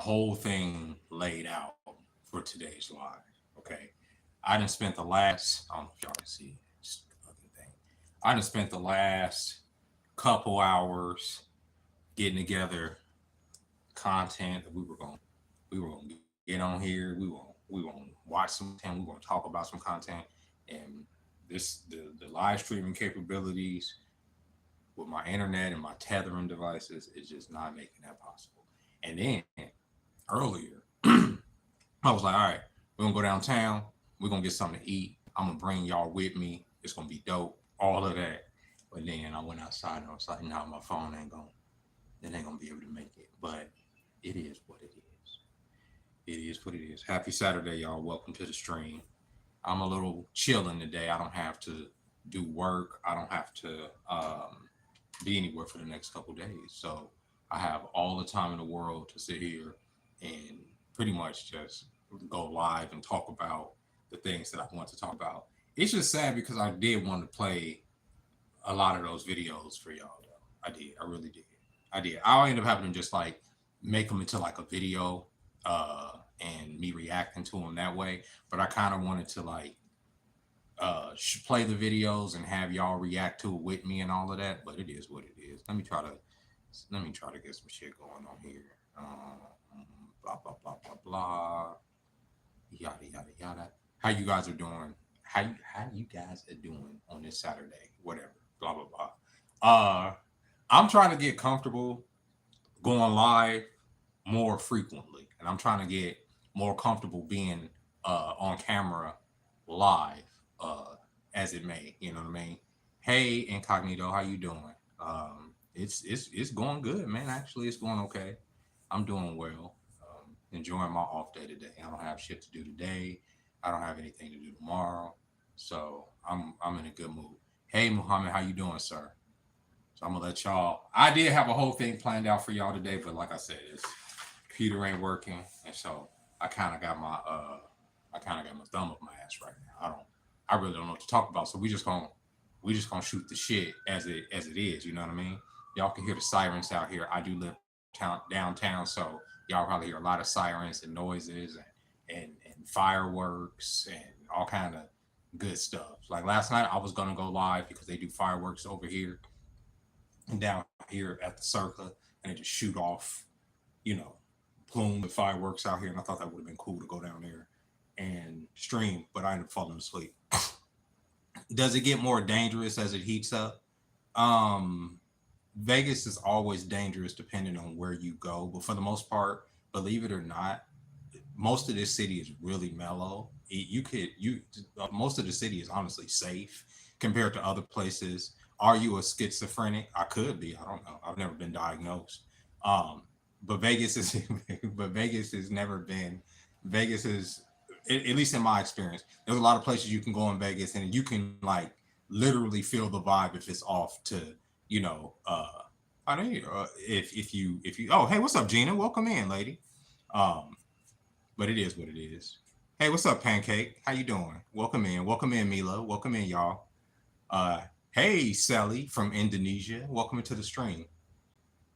whole thing laid out for today's live. Okay. I done spent the last, I don't know if y'all can see this fucking thing. I done spent the last couple hours getting together content that we were gonna get on here. We gonna watch some content. We gonna talk about some content, and the live streaming capabilities with my internet and my tethering devices is just not making that possible. And then earlier, I was like, all right, we're gonna go downtown. We're gonna get something to eat. I'm gonna bring y'all with me. It's gonna be dope. All of that. But then I went outside and I was like, no, my phone ain't gonna be able to make it. But it is what it is. It is what it is. Happy Saturday, y'all. Welcome to the stream. I'm a little chilling today. I don't have to do work. I don't have to be anywhere for the next couple days. So I have all the time in the world to sit here and pretty much just go live and talk about the things that I want to talk about. It's just sad because I did want to play a lot of those videos for y'all though. I did. I really did. I did. I'll end up having to just like make them into like a video and me reacting to them that way. But I kind of wanted to like play the videos and have y'all react to it with me and all of that. But it is what it is. Let me try to get some shit going on here. Blah blah blah blah blah. Yada yada yada. How you guys are doing? How you guys are doing on this Saturday? Whatever. Blah blah blah. I'm trying to get comfortable going live more frequently, and I'm trying to get more comfortable being on camera live, as it may. You know what I mean? Hey, Incognito, how you doing? It's going good, man. Actually, it's going okay. I'm doing well. Enjoying my off day today. I don't have shit to do today. I don't have anything to do tomorrow, so I'm in a good mood. Hey, Muhammad, how you doing, sir? So I'm gonna let y'all. I did have a whole thing planned out for y'all today, but like I said, it's computer ain't working, and so I kind of got my thumb up my ass right now. I really don't know what to talk about. So we just gonna shoot the shit as it is. You know what I mean? Y'all can hear the sirens out here. I do live downtown, so y'all probably hear a lot of sirens and noises and fireworks and all kind of good stuff. Like last night, I was gonna go live because they do fireworks over here and down here at the Circa, and they just shoot off, you know, plume with fireworks out here. And I thought that would have been cool to go down there and stream, but I ended up falling asleep. Does it get more dangerous as it heats up? Um, Vegas is always dangerous depending on where you go, but for the most part, believe it or not, most of this city is really mellow. You could you Most of the city is honestly safe compared to other places. Are you a schizophrenic? I could be. I don't know. I've never been diagnosed. Um, but Vegas is but Vegas has never been. Vegas is at least in my experience. There's a lot of places you can go in Vegas and you can like literally feel the vibe if it's off to you know. I don't know if you. Oh, hey, what's up, Gina? Welcome in, lady. Um, but it is what it is. Hey, what's up, Pancake? How you doing? Welcome in. Welcome in, Mila. Welcome in, y'all. Hey, Sally from Indonesia. Welcome into the stream.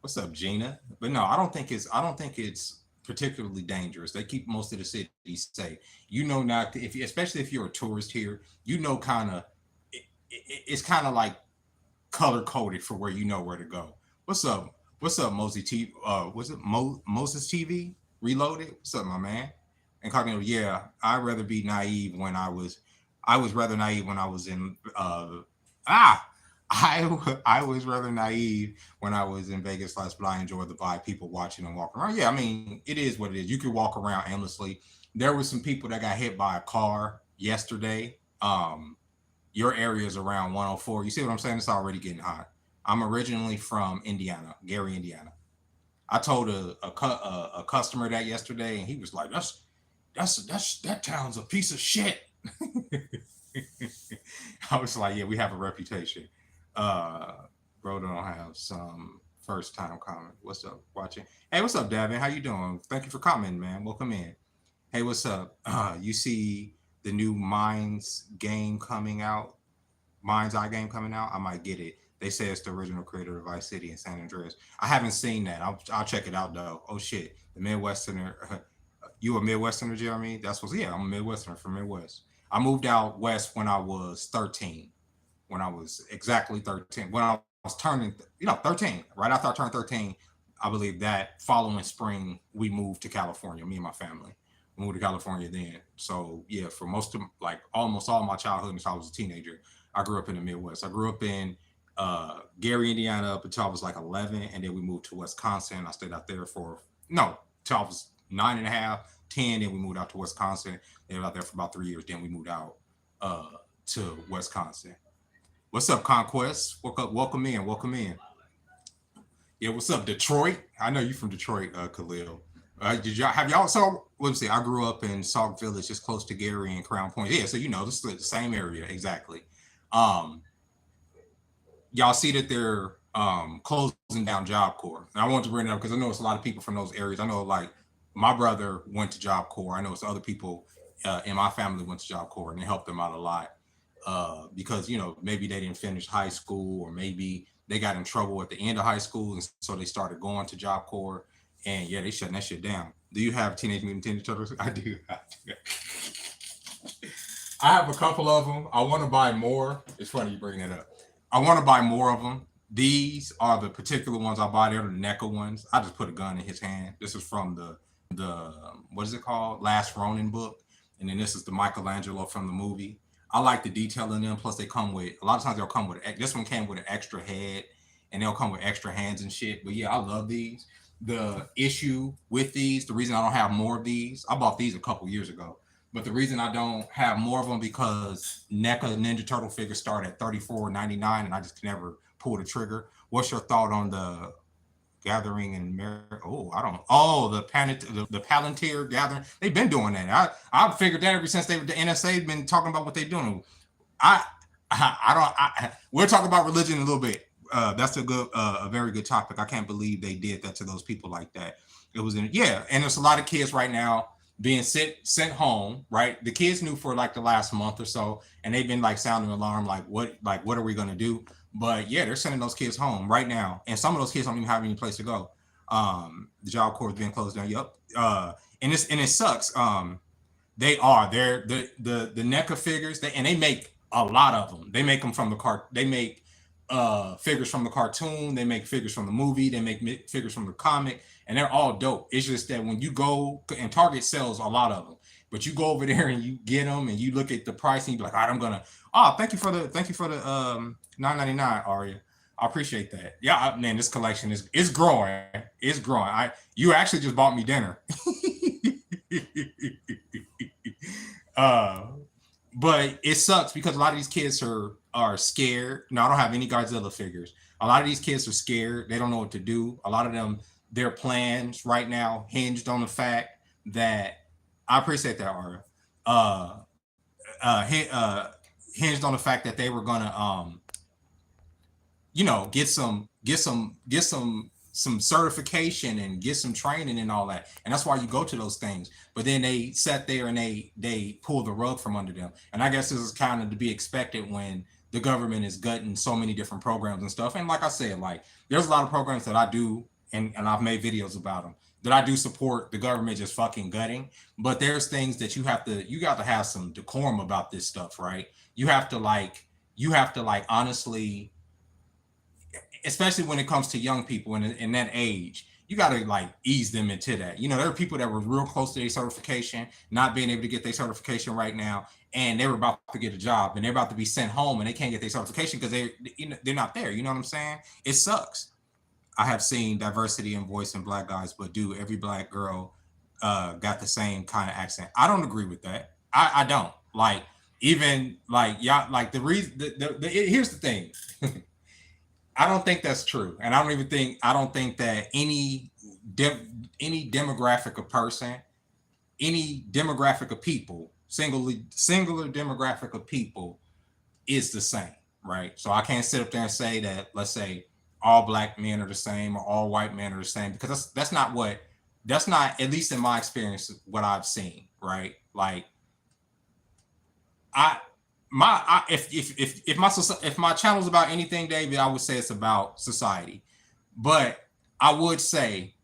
What's up, Gina? But no, I don't think it's particularly dangerous. They keep most of the cities safe. You know, not if you, especially if you're a tourist here, you know, kind of it's kind of like color coded for where you know where to go. What's up? What's up, Mosey T? Was it Moses TV Reloaded? What's up, my man? Incognito. Yeah, I'd rather be naive when I was rather naive when I was in. Ah, I was rather naive when I was in Vegas last, but I enjoyed the vibe, people watching and walking around. Yeah, I mean, it is what it is. You could walk around aimlessly. There were some people that got hit by a car yesterday. Your area is around 104. You see what I'm saying? It's already getting hot. I'm originally from Indiana, Gary, Indiana. I told a customer that yesterday, and he was like, that town's a piece of shit." I was like, "Yeah, we have a reputation." Uh, Bro, don't have some first time comment. What's up, watching? Hey, what's up, Davin? How you doing? Thank you for commenting, man. Welcome in. Hey, what's up? You see the new Minds game coming out? Mind's Eye game coming out? I might get it. They say it's the original creator of Vice City and San Andreas. I haven't seen that. I'll check it out though. Oh shit, the Midwesterner. You a Midwesterner, Jeremy? That's what's yeah. I'm a Midwesterner from Midwest. I moved out west when I was 13. When I was exactly 13. When I was turning, 13. Right after I turned 13, I believe that following spring we moved to California. Me and my family moved to California then. So yeah, for most of like almost all my childhood until I was a teenager, I grew up in the Midwest. I grew up in Gary, Indiana, up until I was like 11, and then we moved to Wisconsin. I stayed out there for no, till I was 9.5, 10. Then we moved out to Wisconsin. They were out there for about 3 years. Then we moved out to Wisconsin. What's up, Conquest? Welcome in. Welcome in. Yeah, what's up, Detroit? I know you from Detroit, Khalil. Did y'all have y'all? So let's see. I grew up in Sauk Village, just close to Gary and Crown Point. Yeah, so this is the same area exactly. Um, y'all see that they're closing down JobCorps. And I want to bring it up because I know it's a lot of people from those areas. I know like my brother went to JobCorps. I know it's other people in my family went to JobCorps, and it helped them out a lot because maybe they didn't finish high school, or maybe they got in trouble at the end of high school, and so they started going to JobCorps. And yeah, they shutting that shit down. Do you have Teenage Mutant Ninja Turtles? I do. I have a couple of them. I want to buy more. It's funny you bring that up. I want to buy more of them. These are the particular ones I buy. They're the NECA ones. I just put a gun in his hand. This is from the what is it called? Last Ronin book. And then this is the Michelangelo from the movie. I like the detail in them. Plus they come with, a lot of times they'll come with, this one came with an extra head, and they'll come with extra hands and shit. But yeah, I love these. The issue with these, the reason I don't have more of these, I bought these a couple years ago. But the reason I don't have more of them because NECA Ninja Turtle figures start at $34.99, and I just never pull the trigger. What's your thought on the Gathering and the Palantir Gathering? They've been doing that. I figured that ever since the NSA been talking about what they're doing. We'll talk about religion in a little bit. That's a very good topic. I can't believe they did that to those people like that. It was and there's a lot of kids right now being sent home, right? The kids knew for like the last month or so, and they've been like sounding an alarm, like what are we gonna do? But yeah, they're sending those kids home right now, and some of those kids don't even have any place to go. The Job Corps is being closed down. Yep. And it sucks. They're the NECA figures, they make a lot of them. They make them from they make figures from the cartoon, they make figures from the movie, they make figures from the comic, and they're all dope. It's just that when you go, and Target sells a lot of them, but you go over there and you get them and you look at the price and you be like, all right, I'm gonna thank you for the $9.99, Aria. I appreciate that. Yeah, man, this collection is growing. It's growing. You actually just bought me dinner. But it sucks because a lot of these kids are scared. No, I don't have any Godzilla figures. A lot of these kids are scared. They don't know what to do. A lot of them, their plans right now hinged on the fact that I appreciate that, Aria. Hinged on the fact that they were gonna get some certification and get some training and all that. And that's why you go to those things. But then they sat there and they pull the rug from under them. And I guess this is kind of to be expected when the government is gutting so many different programs and stuff. And like I said, like there's a lot of programs that I do, and I've made videos about them, that I do support the government just fucking gutting. But there's things that you got to have some decorum about this stuff, right? You have to honestly, especially when it comes to young people in that age, you got to like ease them into that. There are people that were real close to their certification, not being able to get their certification right now, and they were about to get a job, and they're about to be sent home, and they can't get their certification because they're not there. You know what I'm saying? It sucks. I have seen diversity in voice in Black guys, but every Black girl got the same kind of accent? I don't agree with that. I don't like even like y'all like the reason. Here's the thing. I don't think that's true, and I don't think that any demographic of person, any demographic of people, singular demographic of people is the same, right? So I can't sit up there and say that, let's say, all Black men are the same or all white men are the same, because that's not, at least in my experience, what I've seen, right? Like if my channel's about anything, David, I would say it's about society. But I would say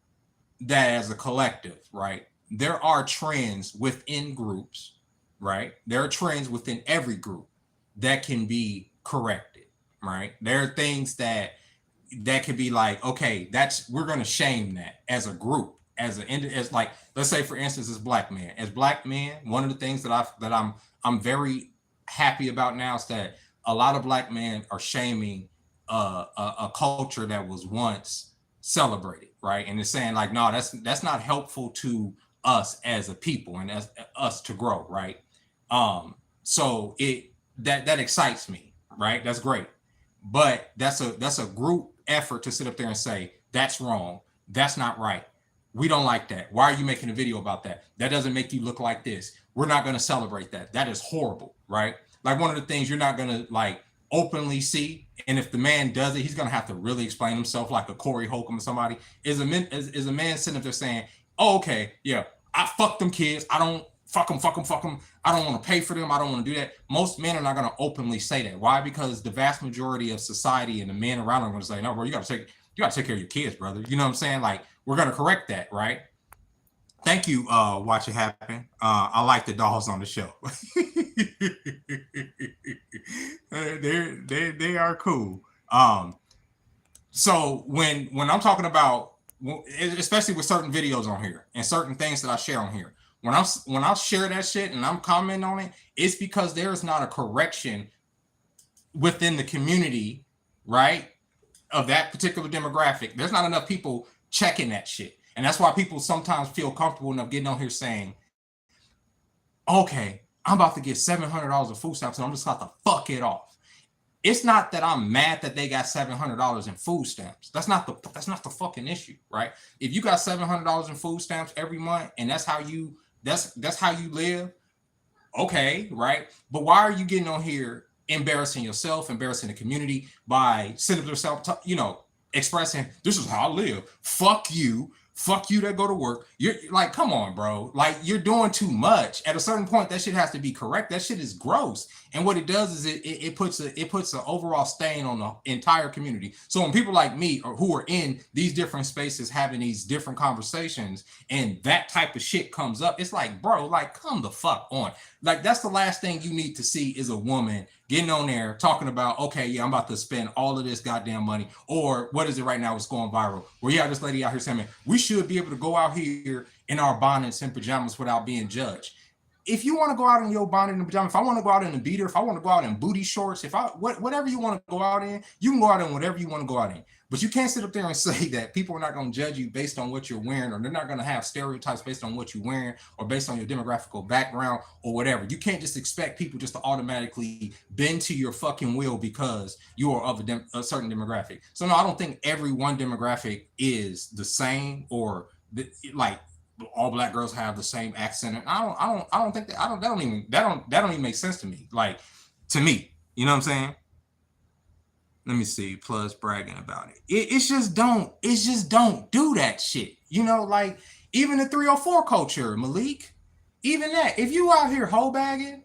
that as a collective, right, there are trends within groups, right? There are trends within every group that can be corrected, right? There are things that could be like, okay, we're going to shame that as a group, as like, let's say for instance, as black men, one of the things that I'm very happy about now is that a lot of black men are shaming a culture that was once celebrated, right? And it's saying like, no, that's not helpful to us as a people and as us to grow, right? So that excites me, right? That's great. But that's a group effort to sit up there and say, that's wrong. That's not right. We don't like that. Why are you making a video about that? That doesn't make you look like this. We're not going to celebrate that. That is horrible, right? Like one of the things you're not going to like openly see. And if the man does it, he's going to have to really explain himself like a Corey Holcomb or somebody. Is a man sitting up there saying, oh, okay, yeah, I fuck them kids. I don't fuck them. I don't want to pay for them. I don't want to do that. Most men are not going to openly say that. Why? Because the vast majority of society and the men around are going to say, no, bro, you got to take care of your kids, brother. You know what I'm saying? Like, we're going to correct that, right? Thank you, Watch It Happen. I like the dolls on the show. They are cool. So when I'm talking about, especially with certain videos on here and certain things that I share on here, when I share that shit and I'm commenting on it, it's because there is not a correction within the community, right, of that particular demographic. There's not enough people checking that shit. And that's why people sometimes feel comfortable enough getting on here saying, okay, I'm about to get $700 of food stamps and I'm just about to fuck it off. It's not that I'm mad that they got $700 in food stamps. That's not the fucking issue, right? If you got $700 in food stamps every month and that's how you live, okay, right? But why are you getting on here embarrassing yourself, embarrassing the community by sitting up yourself, expressing, this is how I live. Fuck you that go to work. You're like, come on, bro. Like, you're doing too much. At a certain point, that shit has to be correct. That shit is gross. And what it does is it puts an overall stain on the entire community. So when people like me or who are in these different spaces having these different conversations and that type of shit comes up, it's like, bro, like, come the fuck on. Like, that's the last thing you need to see is a woman getting on there talking about, okay, yeah, I'm about to spend all of this goddamn money. Or what is it right now? It's going viral. Where you have this lady out here saying, we should be able to go out here in our bonnets and pajamas without being judged. If you want to go out in your bonnet and pajamas, if I want to go out in a beater, if I want to go out in booty shorts, whatever you want to go out in, you can go out in whatever you want to go out in. But you can't sit up there and say that people are not going to judge you based on what you're wearing, or they're not going to have stereotypes based on what you're wearing or based on your demographical background or whatever. You can't just expect people just to automatically bend to your fucking will because you are of a certain demographic. So no, I don't think every one demographic is the same or like all black girls have the same accent. And I don't think that that don't even make sense to me. Like, to me, you know what I'm saying? Let me see. Plus bragging about it. It's just don't do that shit. You know, like even the 304 culture, Malik, even that. If you out here hoe bagging,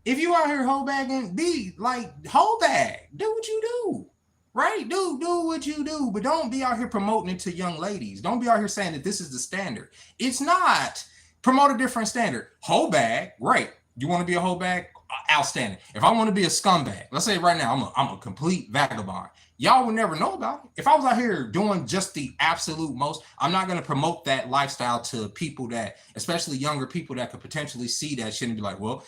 be like hoe bag. Do what you do. Right? Do what you do, but don't be out here promoting it to young ladies. Don't be out here saying that this is the standard. It's not. Promote a different standard. Hoe bag, great. You want to be a hoe bag? Outstanding. If I want to be a scumbag, let's say right now I'm a complete vagabond, y'all would never know about it. If I was out here doing just the absolute most, I'm not going to promote that lifestyle to people that, especially younger people that could potentially see that shit and be like, well,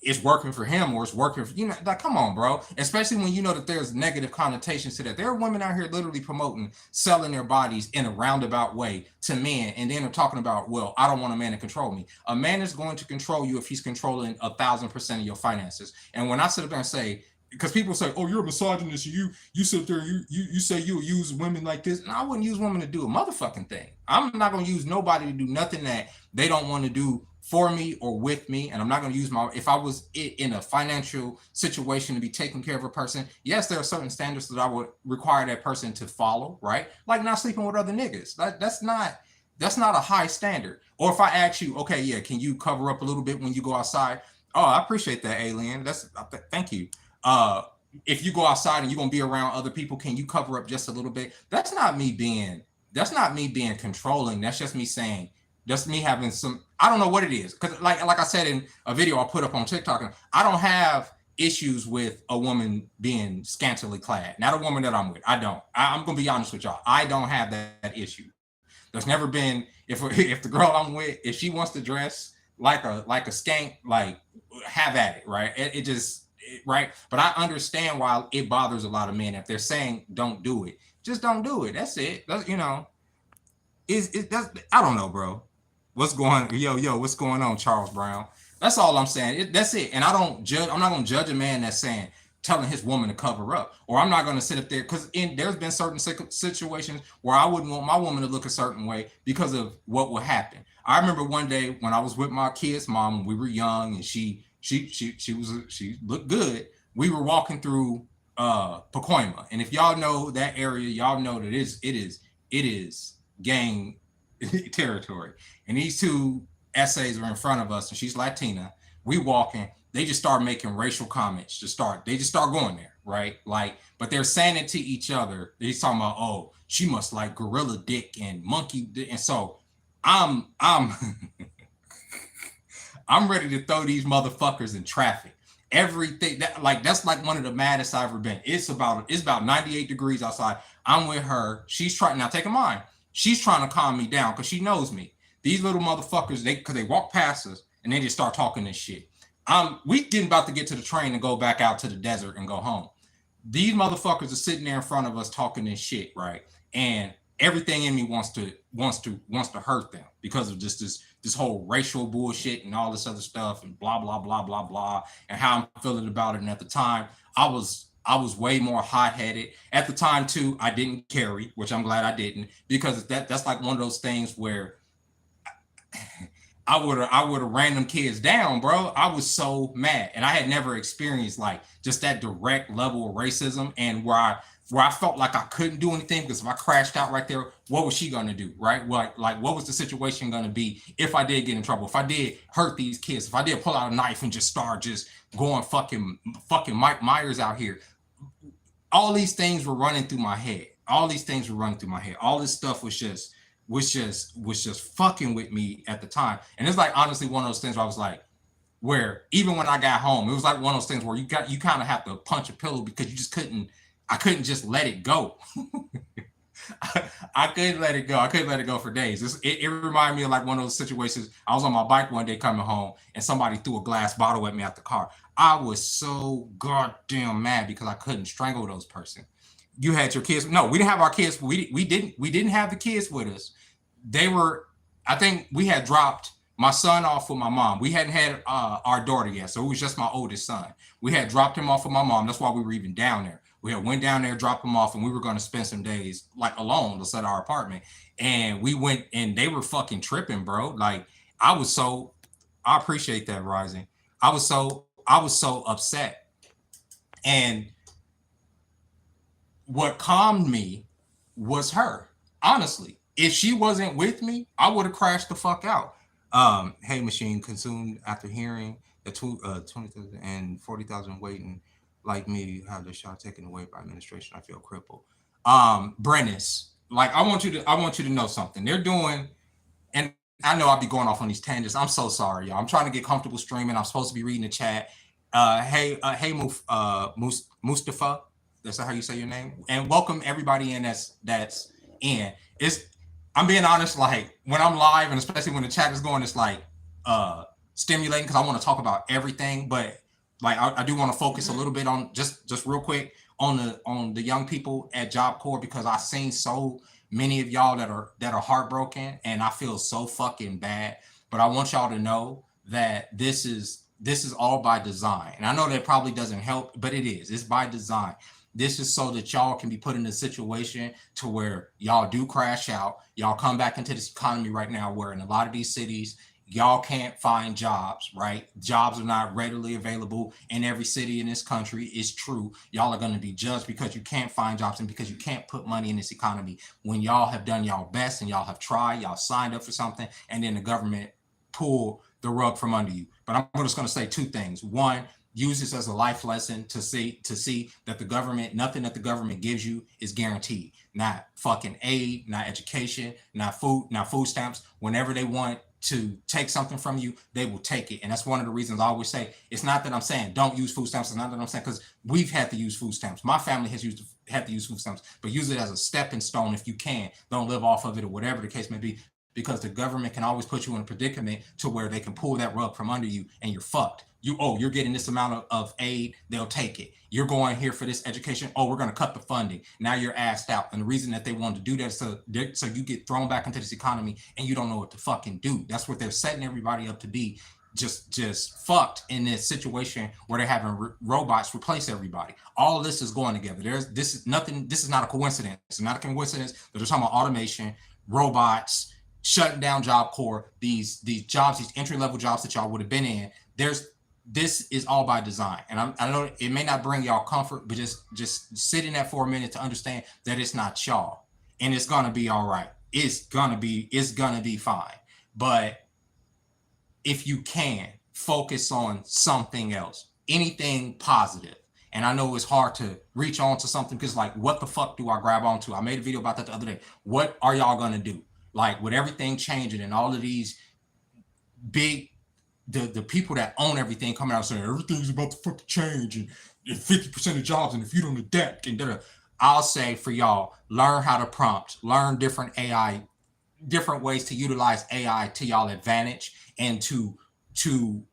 it's working for him or it's working for, you know, like, come on, bro. Especially when you know that there's negative connotations to that. There are women out here literally promoting selling their bodies in a roundabout way to men. And then they're talking about, well, I don't want a man to control me. A man is going to control you if he's controlling 1,000% of your finances. And when I sit up there and say, because people say, oh, you're a misogynist, you sit there, you say you'll use women like this. And I wouldn't use women to do a motherfucking thing. I'm not going to use nobody to do nothing that they don't want to do for me or with me. And I'm not going to use if I was in a financial situation to be taking care of a person, yes, there are certain standards that I would require that person to follow, right? Like not sleeping with other niggas. That's not a high standard. Or if I ask you, okay, yeah, can you cover up a little bit when you go outside? Oh, I appreciate that, Alien. Thank you. Uh, if you go outside and you're gonna be around other people, can you cover up just a little bit? That's not me being controlling. That's just me saying, that's me having some. I don't know what it is, because like I said in a video I put up on TikTok, I don't have issues with a woman being scantily clad. Not a woman that I'm with. I don't. I'm gonna be honest with y'all. I don't have that issue. There's never been, if the girl I'm with, if she wants to dress like a skank, like, have at it, right? Right. But I understand why it bothers a lot of men. If they're saying don't do it, just don't do it. That's it. That's, I don't know, bro. What's going, yo, what's going on, Charles Brown? That's all I'm saying. That's it. And I don't judge. I'm not gonna judge a man that's saying, telling his woman to cover up, or I'm not gonna sit up there, because there's been certain situations where I wouldn't want my woman to look a certain way because of what would happen. I remember one day when I was with my kid's mom. We were young, and she looked good. We were walking through Pacoima, and if y'all know that area, y'all know that it is gang territory. And these two essays are in front of us, and she's Latina. We walking. They just start making racial comments. They just start going there, right? Like, but they're saying it to each other. They're talking about, oh, she must like gorilla dick and monkey dick. And so I'm I'm ready to throw these motherfuckers in traffic. Everything that's like one of the maddest I've ever been. It's about 98 degrees outside. I'm with her. She's trying, now take in mind, she's trying to calm me down because she knows me. These little motherfuckers, because they walk past us and they just start talking this shit. We getting about to get to the train and go back out to the desert and go home. These motherfuckers are sitting there in front of us talking this shit, right? And everything in me wants to hurt them because of just this whole racial bullshit and all this other stuff and blah blah blah blah blah, and how I'm feeling about it. And at the time, I was way more hot headed. At the time too, I didn't carry, which I'm glad I didn't, because that's like one of those things where I would have ran them kids down, bro. I was so mad, and I had never experienced like just that direct level of racism, and where I felt like I couldn't do anything, because if I crashed out right there, what was she gonna do, right? What was the situation gonna be if I did get in trouble, if I did hurt these kids, if I did pull out a knife and just start just going fucking Mike Myers out here? All these things were running through my head. All this stuff was just fucking with me at the time. And it's like honestly one of those things where I was like, where even when I got home, it was like one of those things where you kind of have to punch a pillow, because I couldn't just let it go. I couldn't let it go. I couldn't let it go for days. It reminded me of like one of those situations. I was on my bike one day coming home, and somebody threw a glass bottle at me at the car. I was so goddamn mad because I couldn't strangle those person. You had your kids. No, we didn't have our kids. We didn't have the kids with us. They were, I think we had dropped my son off with my mom. We hadn't had our daughter yet, so it was just my oldest son. We had dropped him off with my mom. That's why we were even down there. We had went down there, dropped him off, and we were going to spend some days like alone at our apartment. And we went, and they were fucking tripping, bro. Like, I appreciate that, Rising. I was so upset. And what calmed me was her. Honestly, if she wasn't with me, I would have crashed the fuck out. Hey, machine consumed after hearing the 20,000 and 40,000 waiting like me have their shot taken away by administration. I feel crippled. Brennis, like I want you to know something. They're doing, and I know I'll be going off on these tangents. I'm so sorry, y'all. I'm trying to get comfortable streaming. I'm supposed to be reading the chat. Hey, Mustafa. That's how you say your name. And welcome everybody in that's in. I'm being honest, like when I'm live, and especially when the chat is going, it's like stimulating, because I want to talk about everything. But like I do want to focus a little bit on just real quick on the young people at JobCorps, because I've seen so many of y'all that are heartbroken, and I feel so fucking bad. But I want y'all to know that this is all by design. And I know that probably doesn't help, but it is. It's by design. This is so that y'all can be put in a situation to where y'all do crash out. Y'all come back into this economy right now where in a lot of these cities, y'all can't find jobs, right? Jobs are not readily available in every city in this country. It's true. Y'all are going to be judged because you can't find jobs and because you can't put money in this economy when y'all have done y'all best and y'all have tried, y'all signed up for something, and then the government pull the rug from under you. But I'm just going to say two things. One, use this as a life lesson to see that the government, nothing that the government gives you is guaranteed. Not fucking aid, not education, not food stamps. Whenever they want to take something from you, they will take it. And that's one of the reasons I always say, it's not that I'm saying don't use food stamps. It's not that I'm saying, because we've had to use food stamps. My family has had to use food stamps, but use it as a stepping stone if you can. Don't live off of it or whatever the case may be, because the government can always put you in a predicament to where they can pull that rug from under you and you're fucked. You're getting this amount of aid, they'll take it. You're going here for this education, we're going to cut the funding. Now you're asked out. And the reason that they want to do that is so you get thrown back into this economy and you don't know what to fucking do. That's what they're setting everybody up to be, just fucked in this situation where they're having robots replace everybody. All of this is going together. This is not a coincidence. It's not a coincidence that they're talking about automation, robots, shutting down JobCorps, these jobs, these entry-level jobs that y'all would have been in. This is all by design. And I know it may not bring y'all comfort, but just sit in that for a minute to understand that it's not y'all. And it's gonna be all right. It's gonna be fine. But if you can, focus on something else, anything positive. And I know it's hard to reach on to something because, like, what the fuck do I grab onto? I made a video about that the other day. What are y'all gonna do? Like, with everything changing and all of these big, the people that own everything coming out saying everything's about to fucking change and 50% of jobs, and if you don't adapt and da-da. I'll say for y'all, learn how to prompt, learn different ways to utilize AI to y'all advantage, and to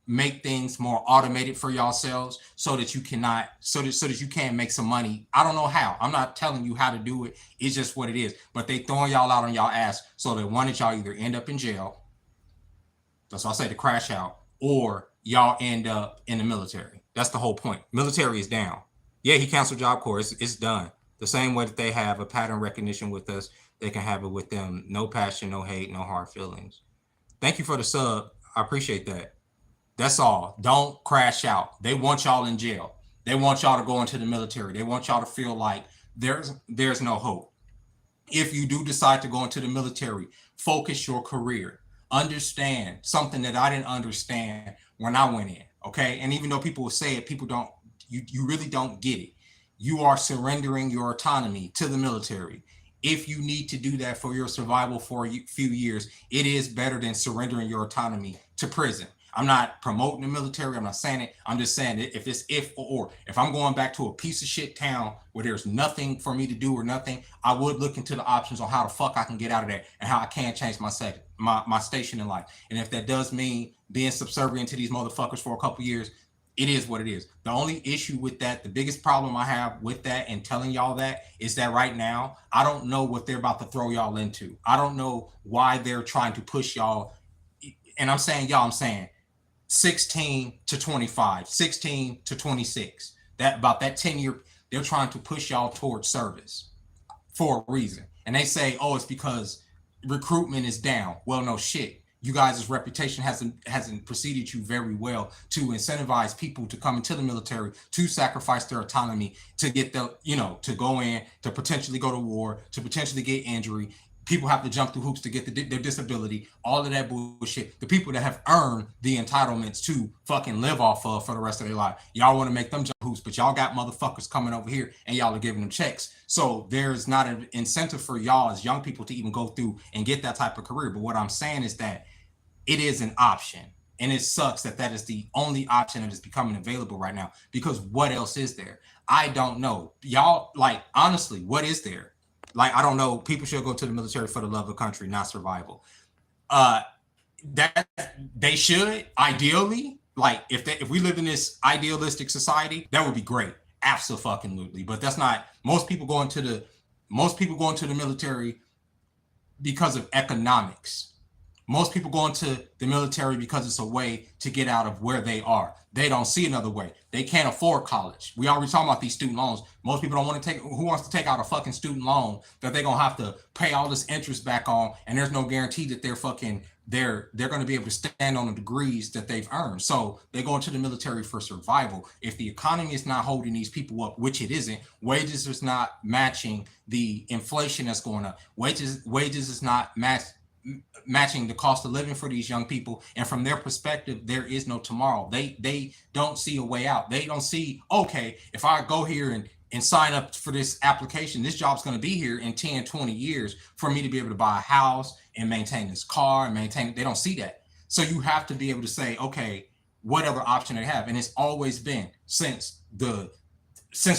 make things more automated for yourselves so that you can make some money. I don't know how. I'm not telling you how to do it. It's just what it is. But they throwing y'all out on y'all ass so they wanted y'all either end up in jail. That's why I say to crash out, or y'all end up in the military. That's the whole point. Military is down. Yeah, he canceled JobCorps. It's done. The same way that they have a pattern recognition with us, they can have it with them. No passion, no hate, no hard feelings. Thank you for the sub. I appreciate that. That's all. Don't crash out. They want y'all in jail. They want y'all to go into the military. They want y'all to feel like there's no hope. If you do decide to go into the military, focus your career. Understand something that I didn't understand when I went in, okay? And even though people will say it, people don't, you really don't get it. You are surrendering your autonomy to the military. If you need to do that for your survival for a few years, it is better than surrendering your autonomy to prison. I'm not promoting the military. I'm not saying it. I'm just saying that if I'm going back to a piece of shit town where there's nothing for me to do or nothing, I would look into the options on how the fuck I can get out of there and how I can change my station in life. And if that does mean being subservient to these motherfuckers for a couple years, it is what it is. The only issue with that, the biggest problem I have with that and telling y'all that, is that right now, I don't know what they're about to throw y'all into. I don't know why they're trying to push y'all. And I'm saying 16 to 25, 16 to 26, about that 10-year, they're trying to push y'all towards service for a reason. And they say, it's because recruitment is down. Well, no shit. You guys' reputation hasn't preceded you very well to incentivize people to come into the military, to sacrifice their autonomy, to get to go in, to potentially go to war, to potentially get injury. People have to jump through hoops to get their disability, all of that bullshit. The people that have earned the entitlements to fucking live off of for the rest of their life. Y'all want to make them jump hoops, but y'all got motherfuckers coming over here and y'all are giving them checks. So there's not an incentive for y'all as young people to even go through and get that type of career. But what I'm saying is that it is an option. And it sucks that is the only option that is becoming available right now, because what else is there? I don't know. Y'all, like, honestly, what is there? Like, I don't know. People should go to the military for the love of country, not survival. That they should, ideally, like, if we live in this idealistic society, that would be great. Absolutely. But that's not, most people go into the military because of economics. Most people go into the military because it's a way to get out of where they are. They don't see another way. They can't afford college. We already talking about these student loans. Most people don't want to who wants to take out a fucking student loan that they're going to have to pay all this interest back on, and there's no guarantee that they're going to be able to stand on the degrees that they've earned. So they go into the military for survival. If the economy is not holding these people up, which it isn't, wages is not matching the inflation that's going up. Wages is not matching the cost of living for these young people. And from their perspective, there is no tomorrow. They don't see a way out. They don't see, okay, if I go here and sign up for this application, this job's going to be here in 10, 20 years for me to be able to buy a house and maintain this car and maintain it. They don't see that. So you have to be able to say, okay, what other option they have? And it's always been since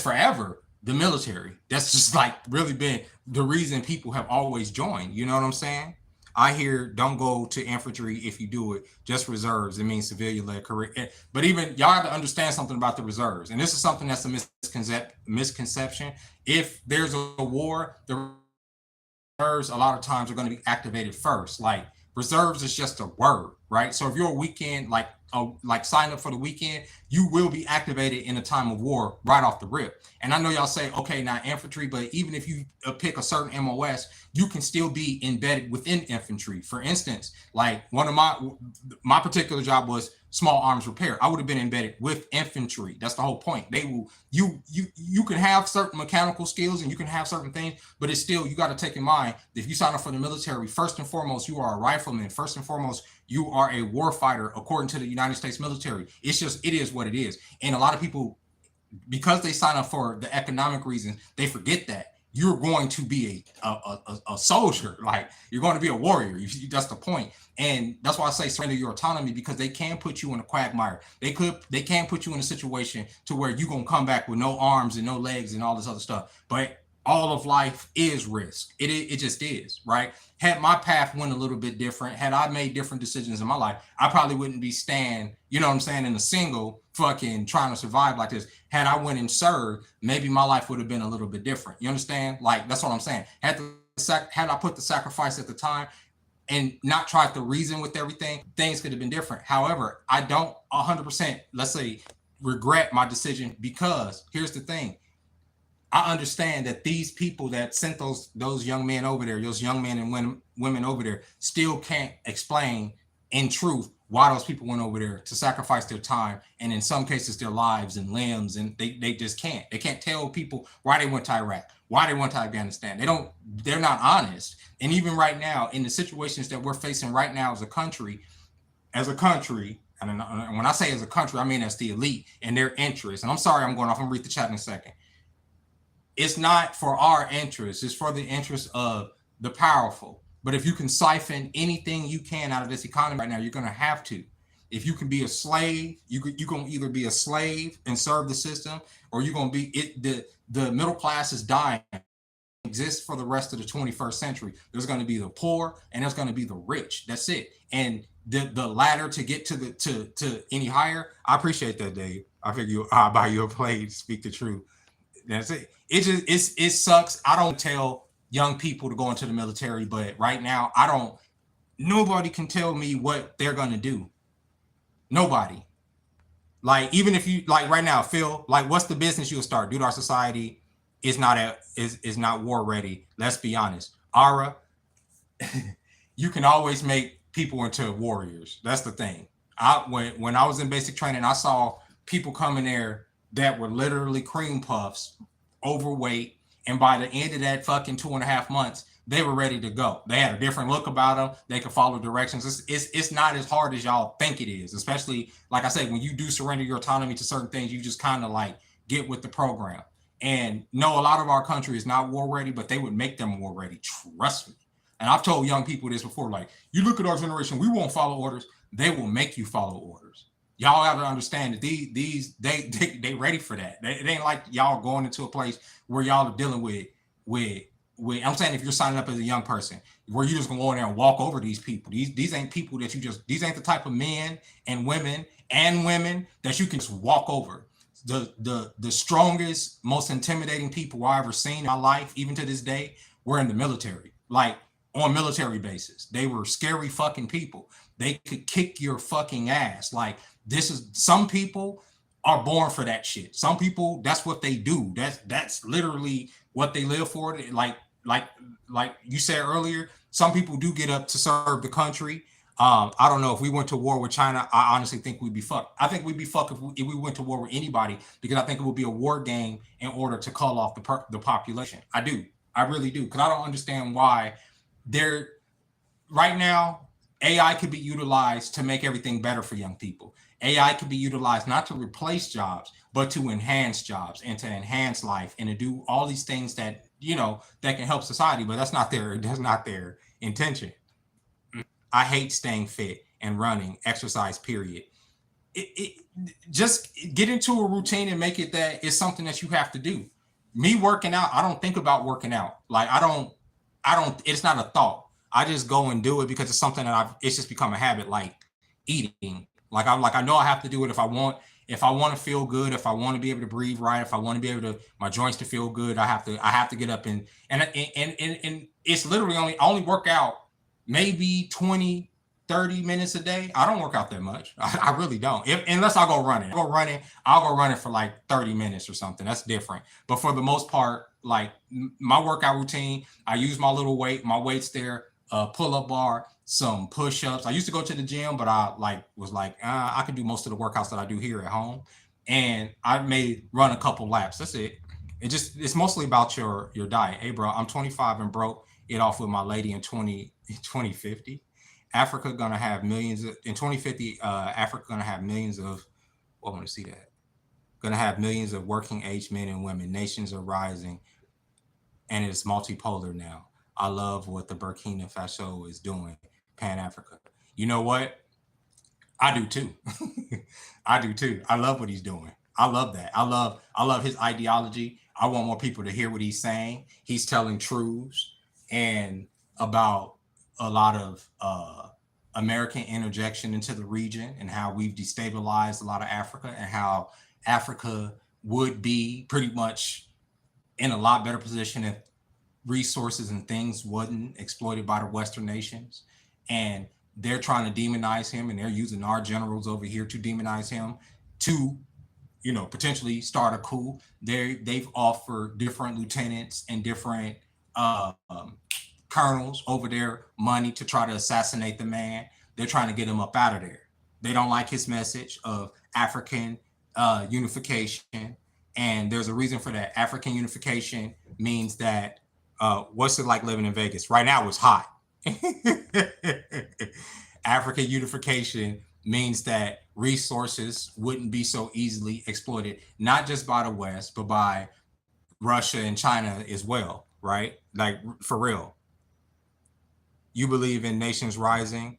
forever, the military. That's just like really been the reason people have always joined. You know what I'm saying? I hear don't go to infantry if you do it, just reserves. It means civilian-led career. But even y'all have to understand something about the reserves. And this is something that's a misconception. If there's a war, the reserves a lot of times are going to be activated first. Like reserves is just a word, right? So if you're a weekend, like sign up for the weekend, you will be activated in a time of war right off the rip. And I know y'all say, okay, not infantry, but even if you pick a certain MOS, you can still be embedded within infantry. For instance, like one of my particular job was small arms repair. I would have been embedded with infantry. That's the whole point. They will, you can have certain mechanical skills and you can have certain things, but it's still, you got to take in mind that if you sign up for the military, first and foremost, you are a rifleman. First and foremost, you are a war fighter according to the United States military. It's just, it is what it is. And a lot of people, because they sign up for the economic reasons, they forget that you're going to be a soldier. Like you're going to be a warrior. That's the point. And that's why I say surrender your autonomy, because they can put you in a quagmire. They can put you in a situation to where you're going to come back with no arms and no legs and all this other stuff. But all of life is risk. It just is, right? Had my path went a little bit different, had I made different decisions in my life, I probably wouldn't be you know what I'm saying, in a single fucking trying to survive like this. Had I went and served, maybe my life would have been a little bit different. You understand? Like, that's what I'm saying. Had I put the sacrifice at the time and not tried to reason with everything, things could have been different. However, I don't 100%, let's say, regret my decision, because here's the thing. I understand that these people that sent those young men over there, those young men and women over there, still can't explain in truth why those people went over there to sacrifice their time, and in some cases their lives and limbs, and they just can't. They can't tell people why they went to Iraq, why they went to Afghanistan. They're not honest. And even right now, in the situations that we're facing right now as a country, and when I say as a country, I mean as the elite and their interests. And I'm sorry, I'm going off. I'm gonna read the chat in a second. It's not for our interests. It's for the interests of the powerful. But if you can siphon anything you can out of this economy right now, you're going to have to. If you can be a slave, you're going to either be a slave and serve the system, or you're going to be the middle class is dying. Exists for the rest of the 21st century. There's going to be the poor and there's going to be the rich. That's it. And the ladder to get to any higher. I appreciate that, Dave. I figure I'll buy you a plate. Speak the truth. That's it. It sucks. I don't tell young people to go into the military, but right now nobody can tell me what they're gonna do. Nobody. Like, even if you, like right now, Phil, like, what's the business you'll start? Dude, our society is not war ready. Let's be honest. Ara, you can always make people into warriors. That's the thing. When I was in basic training, I saw people come in there that were literally cream puffs, overweight, and by the end of that fucking 2.5 months, they were ready to go. They had a different look about them. They could follow directions. It's not as hard as y'all think it is, especially, like I said, when you do surrender your autonomy to certain things, you just kind of like get with the program. And no, a lot of our country is not war ready, but they would make them war ready. Trust me. And I've told young people this before, like, you look at our generation, we won't follow orders. They will make you follow orders. Y'all have to understand that they ready for that. It ain't like y'all going into a place where y'all are dealing with I'm saying, if you're signing up as a young person, where you just gonna go in there and walk over these people. These ain't people that these ain't the type of men and women that you can just walk over. The strongest, most intimidating people I ever seen in my life, even to this day, were in the military. Like, on military bases. They were scary fucking people. They could kick your fucking ass. Like, some people are born for that shit. Some people, that's what they do. That's literally what they live for. Like you said earlier, some people do get up to serve the country. I don't know, if we went to war with China, I honestly think we'd be fucked. I think we'd be fucked if we went to war with anybody, because I think it would be a war game in order to call off the population. I do. I really do. Because I don't understand why right now, AI could be utilized to make everything better for young people. AI could be utilized not to replace jobs, but to enhance jobs and to enhance life and to do all these things that, that can help society. But that's not their intention. I hate staying fit and running, exercise, period. Just get into a routine and make it that it's something that you have to do. Me working out, I don't think about working out. Like I don't, it's not a thought. I just go and do it because it's something that it's just become a habit, like eating. I know I have to do it if I want to feel good, if I want to be able to breathe right, if I want to be able to, my joints to feel good, I have to get up and it's literally I only work out maybe 20, 30 minutes a day. I don't work out that much. I really don't. Unless I go running. I'll go running for like 30 minutes or something. That's different. But for the most part, like my workout routine, I use my little weight, my weight's there, pull-up bar, some push-ups. I used to go to the gym, but I was like, I can do most of the workouts that I do here at home. And I may run a couple laps. That's it. It's mostly about your diet. Hey bro, I'm 25 and broke it off with my lady in 2050. Africa gonna have millions in 2050. Africa gonna have millions of. Well, I want to see that. Gonna have millions of working age men and women. Nations are rising, and it's multipolar now. I love what the Burkina Faso is doing. Pan Africa. You know what? I do too. I do too. I love what he's doing. I love that. I love his ideology. I want more people to hear what he's saying. He's telling truths and about a lot of American interjection into the region and how we've destabilized a lot of Africa and how Africa would be pretty much in a lot better position if resources and things wasn't exploited by the Western nations. And they're trying to demonize him and they're using our generals over here to demonize him to, potentially start a coup. They've offered different lieutenants and different colonels over there money to try to assassinate the man. They're trying to get him up out of there. They don't like his message of African unification. And there's a reason for that. African unification means that what's it like living in Vegas? Right now it's hot. African unification means that resources wouldn't be so easily exploited, not just by the West, but by Russia and China as well, right? Like for real. You believe in nations rising.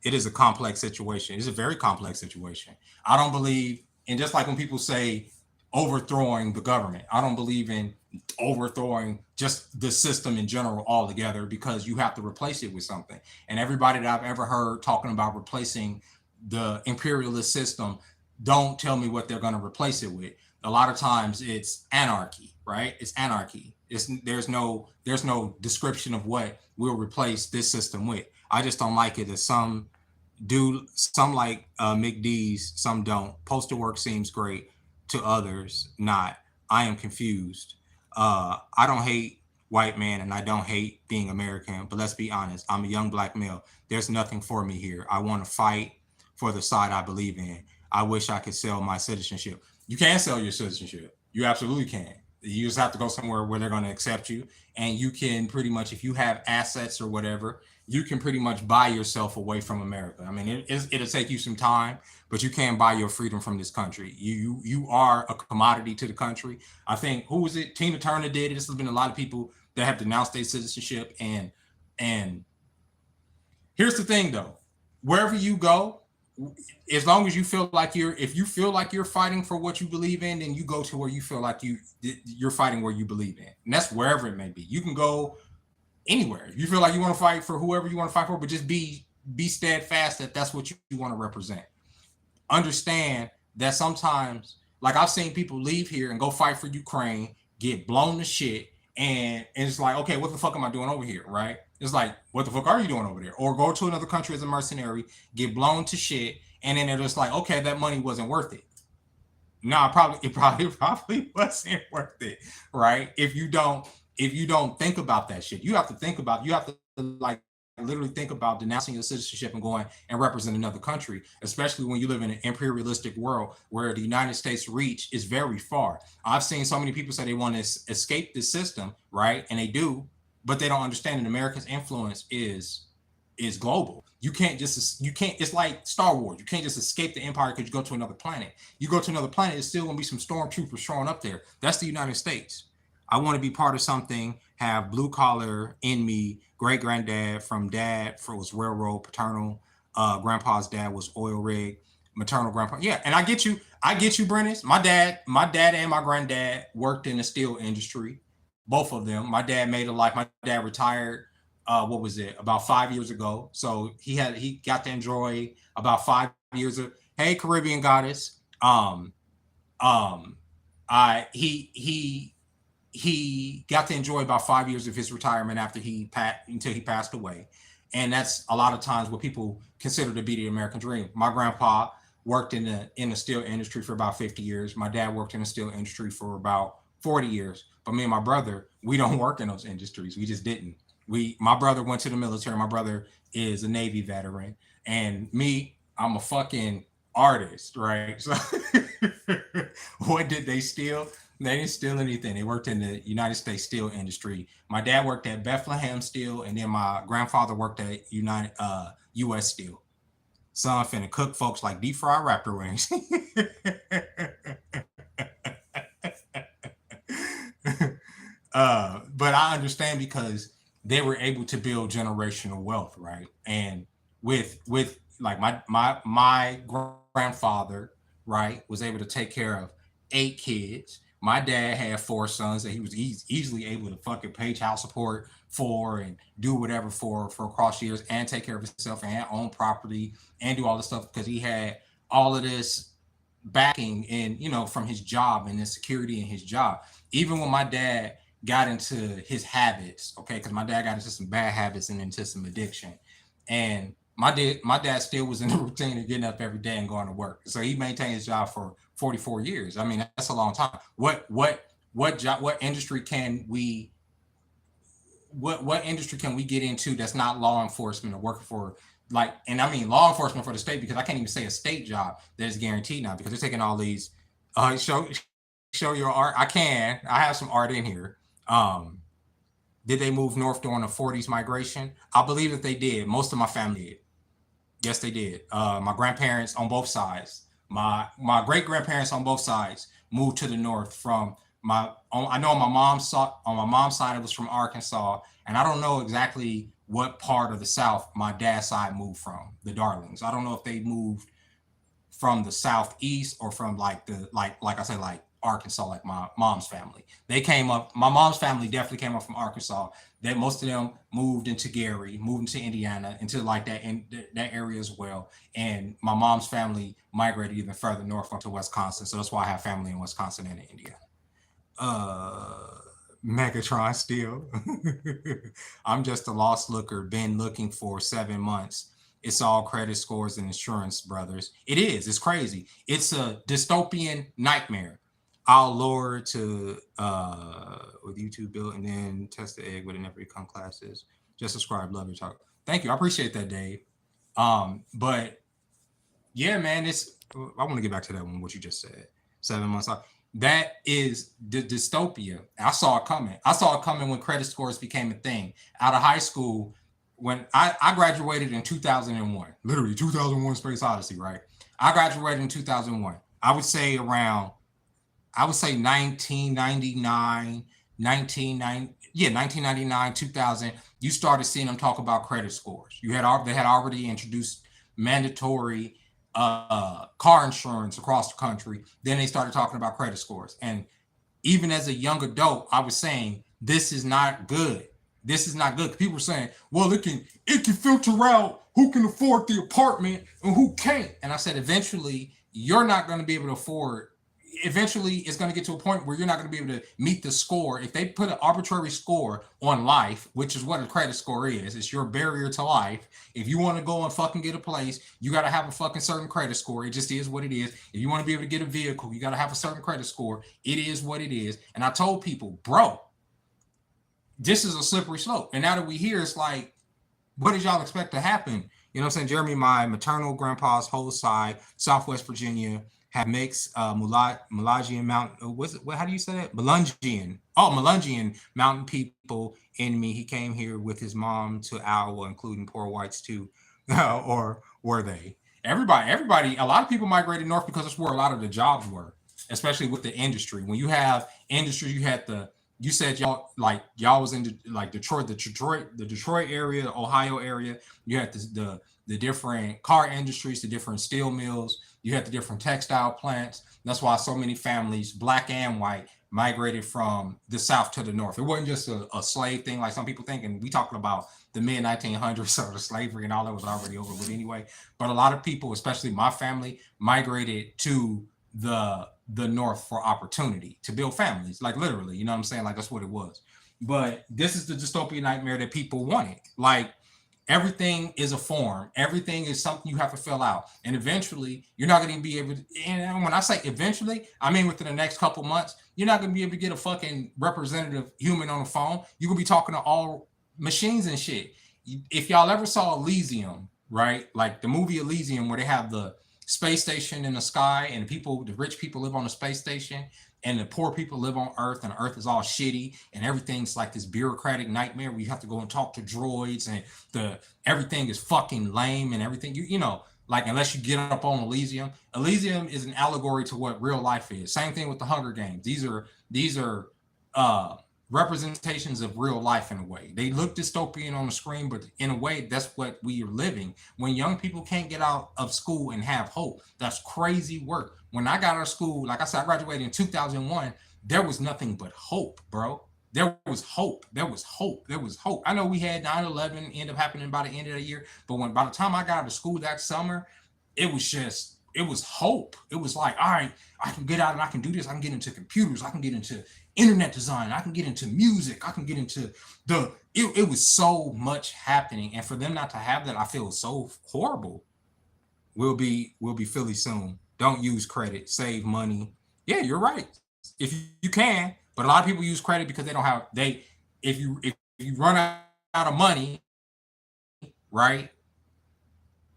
It is a complex situation. It's a very complex situation. I don't believe, and just like when people say overthrowing the government, I don't believe in overthrowing just the system in general altogether because you have to replace it with something. And everybody that I've ever heard talking about replacing the imperialist system, don't tell me what they're going to replace it with. A lot of times it's anarchy, right? It's anarchy. There's no description of what we'll replace this system with. I just don't like it. As some do, some like McDee's, some don't. Postal work seems great to others, not. I am confused. I don't hate white man and I don't hate being American, but let's be honest. I'm a young black male. There's nothing for me here. I want to fight for the side I believe in. I wish I could sell my citizenship. You can sell your citizenship. You absolutely can. You just have to go somewhere where they're going to accept you. And you can pretty much, if you have assets or whatever, you can pretty much buy yourself away from America. I mean, it'll take you some time, but you can buy your freedom from this country. You are a commodity to the country. I think, who was it? Tina Turner did it. This has been a lot of people that have denounced their citizenship. And here's the thing, though. Wherever you go, as long as you feel like if you feel like you're fighting for what you believe in, then you go to where you feel like you're fighting where you believe in. And that's wherever it may be. You can go anywhere. If you feel like you want to fight for whoever you want to fight for, but just be steadfast that that's what you want to represent. Understand that sometimes, like I've seen people leave here and go fight for Ukraine, get blown to shit, and it's like, okay, what the fuck am I doing over here, right? It's like, what the fuck are you doing over there? Or go to another country as a mercenary, get blown to shit, and then they're just like, okay, that money wasn't worth it. No, it probably wasn't worth it, right? If you don't think about that shit, you have to like literally think about denouncing your citizenship and going and represent another country, especially when you live in an imperialistic world where the United States reach is very far. I've seen so many people say they want to escape this system, right? And they do, but they don't understand that America's influence is is global. You can't, it's like Star Wars. You can't just escape the empire because you go to another planet. You go to another planet, it's still gonna be some stormtroopers showing up there. That's the United States. I want to be part of something, have blue collar in me. Great granddad from dad was railroad, paternal. Grandpa's dad was oil rig, maternal grandpa. Yeah, and I get you. I get you, Brennis. My dad and my granddad worked in the steel industry. Both of them. My dad made a life. My dad retired. What was it? About 5 years ago. So he got to enjoy about 5 years of. Hey, Caribbean goddess. I he got to enjoy about 5 years of his retirement until he passed away, and that's a lot of times what people consider to be the American dream. My grandpa worked in the steel industry for about 50 years. My dad worked in the steel industry for about 40 years. But me and my brother, we don't work in those industries. We just didn't. My brother went to the military. My brother is a Navy veteran, and me, I'm a fucking artist, right? So what did they steal? They didn't steal anything. They worked in the United States steel industry. My dad worked at Bethlehem Steel, and then my grandfather worked at U.S. Steel. So I'm finna cook folks like deep fried raptor wings. But I understand because they were able to build generational wealth, right? And with like my grandfather, right, was able to take care of 8 kids. My dad had 4 sons that he was easily able to fucking pay child support for and do whatever for across years, and take care of himself and own property and do all this stuff because he had all of this backing and from his job and the security in his job. Even when my dad got into his habits, okay, because my dad got into some bad habits and into some addiction, and my dad still was in the routine of getting up every day and going to work. So he maintained his job for 44 years. I mean, that's a long time. What industry can we get into that's not law enforcement or working for, like, and I mean law enforcement for the state, because I can't even say a state job that is guaranteed now because they're taking all these show your art. I have some art in here. Did they move north during the 40s migration? I believe that they did. Most of my family did. Yes, they did. My grandparents on both sides, my great grandparents on both sides moved to the north from I know on my mom's side it was from Arkansas, and I don't know exactly what part of the South my dad's side moved from, the Darlings. I don't know if they moved from the southeast or from like I said, like Arkansas, like my mom's family. They came up. My mom's family definitely came up from Arkansas. That most of them moved into Gary, moved into Indiana, into like that area as well. And my mom's family migrated even further north onto Wisconsin. So that's why I have family in Wisconsin and in Indiana. Megatron still. I'm just a lost looker, been looking for 7 months. It's all credit scores and insurance, brothers. It is. It's crazy. It's a dystopian nightmare. I'll lure to with YouTube built and then test the egg with it never become classes. Just subscribe, love your talk. Thank you. I appreciate that, Dave. But yeah, man, I want to get back to that one, what you just said. 7 months off. That is the dystopia. I saw it coming. I saw it coming when credit scores became a thing. Out of high school, when I graduated in 2001, literally 2001 Space Odyssey, right? I graduated in 2001. I would say 1999, 2000, you started seeing them talk about credit scores. They had already introduced mandatory car insurance across the country. Then they started talking about credit scores. And even as a young adult, I was saying, this is not good. This is not good. People were saying, well, it can filter out who can afford the apartment and who can't. And I said, eventually, you're not going to be able to afford. Eventually, it's going to get to a point where you're not going to be able to meet the score. If they put an arbitrary score on life, which is what a credit score is, it's your barrier to life. If you want to go and fucking get a place, you got to have a fucking certain credit score. It just is what it is. If you want to be able to get a vehicle, you got to have a certain credit score. It is what it is. And I told people, bro, this is a slippery slope. And now that we hear, it's like, what did y'all expect to happen? You know what I'm saying? Jeremy, my maternal grandpa's whole side, Southwest Virginia, have mixed Malagian mountain. What's it? What? How do you say that? Melungian. Oh, Melungian mountain people in me. He came here with his mom to Iowa, including poor whites too, or were they? Everybody. A lot of people migrated north because that's where a lot of the jobs were, especially with the industry. When you have industry, you had the. You said y'all was in like Detroit, the Detroit area, the Ohio area. You had the different car industries, the different steel mills. You had the different textile plants. That's why so many families, black and white, migrated from the south to the north. It wasn't just a slave thing like some people think. And we talking about the mid 1900s, so the slavery and all that was already over with anyway. But a lot of people, especially my family, migrated to the north for opportunity to build families, like literally, you know what I'm saying? Like that's what it was. But this is the dystopian nightmare that people wanted. Like everything is a form, everything is something you have to fill out, and eventually you're not going to be able to. And when I say eventually, I mean within the next couple months, you're not going to be able to get a fucking representative human on the phone. You're going to be talking to all machines and shit. If y'all ever saw Elysium, right? Like the movie Elysium, where they have the space station in the sky and the rich people live on the space station and the poor people live on Earth, and Earth is all shitty and everything's like this bureaucratic nightmare where you have to go and talk to droids and everything is fucking lame and everything, you know, like unless you get up on Elysium. Elysium is an allegory to what real life is. Same thing with the Hunger Games. These are representations of real life in a way. They look dystopian on the screen, but in a way, that's what we are living. When young people can't get out of school and have hope, that's crazy work. When I got out of school, like I said, I graduated in 2001, there was nothing but hope, bro. There was hope. There was hope. There was hope. I know we had 9/11 end up happening by the end of the year, but by the time I got out of school that summer, it was hope. It was like, all right, I can get out and I can do this. I can get into computers. I can get into internet design. I can get into music. I can get into it was so much happening. And for them not to have that, I feel so horrible. We'll be Philly soon. Don't use credit. Save money. Yeah, you're right. If you can, but a lot of people use credit because they don't have if you run out of money, right?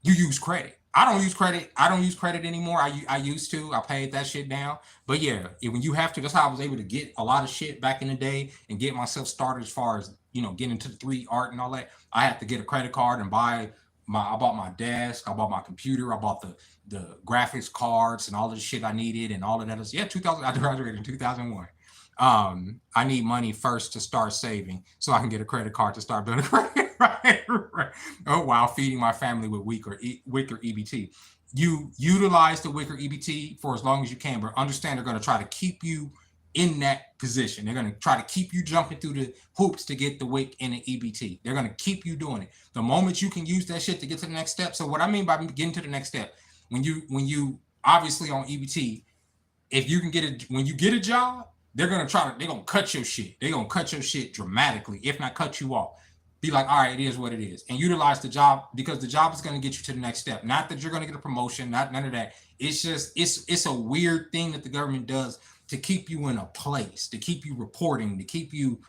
You use credit. I don't use credit. I don't use credit anymore. I used to. I paid that shit down. But yeah, when you have to, that's how I was able to get a lot of shit back in the day and get myself started as far as, you know, getting into the 3D art and all that. I had to get a credit card and I bought my desk, I bought my computer, I bought the graphics cards and all of the shit I needed and all of that. Yeah, 2000. I graduated in 2001. I need money first to start saving so I can get a credit card to start building credit. Right. Oh, while feeding my family with weaker EBT. You utilize the weaker EBT for as long as you can, but understand they're going to try to keep you in that position. They're going to try to keep you jumping through the hoops to get the WIC and the EBT. They're going to keep you doing it. The moment you can use that shit to get to the next step. So what I mean by getting to the next step, when you obviously on EBT, if you can get it, when you get a job, they're going to cut your shit. They're going to cut your shit dramatically, if not cut you off. Be like, all right, it is what it is. And utilize the job because the job is going to get you to the next step. Not that you're going to get a promotion, none of that. It's just, it's a weird thing that the government does to keep you in a place, to keep you reporting, to keep you.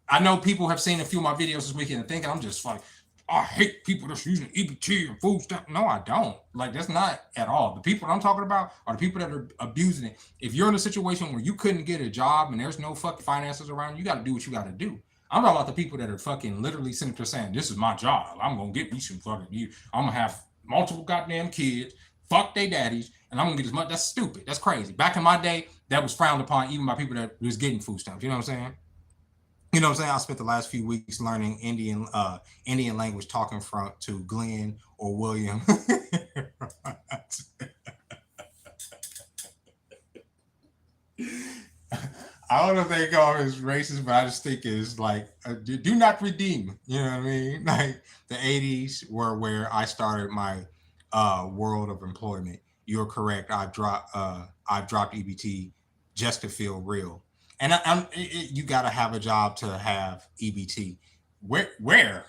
I know people have seen a few of my videos this weekend and thinking I'm just like, I hate people that's using EBT and food stuff. No, I don't. Like, that's not at all. The people I'm talking about are the people that are abusing it. If you're in a situation where you couldn't get a job and there's no fucking finances around, you got to do what you got to do. I'm talking about the people that are fucking literally sitting there saying, this is my job. I'm going to get me some fucking, I'm going to have multiple goddamn kids, fuck they daddies, and I'm going to get as much. That's stupid. That's crazy. Back in my day, that was frowned upon even by people that was getting food stamps. You know what I'm saying? You know what I'm saying? I spent the last few weeks learning Indian language, talking to Glenn or William. I don't know if they call it as racist, but I just think it's like, do not redeem. You know what I mean? Like the 80s were where I started my world of employment. You're correct. I've dropped EBT just to feel real. And you got to have a job to have EBT. Where?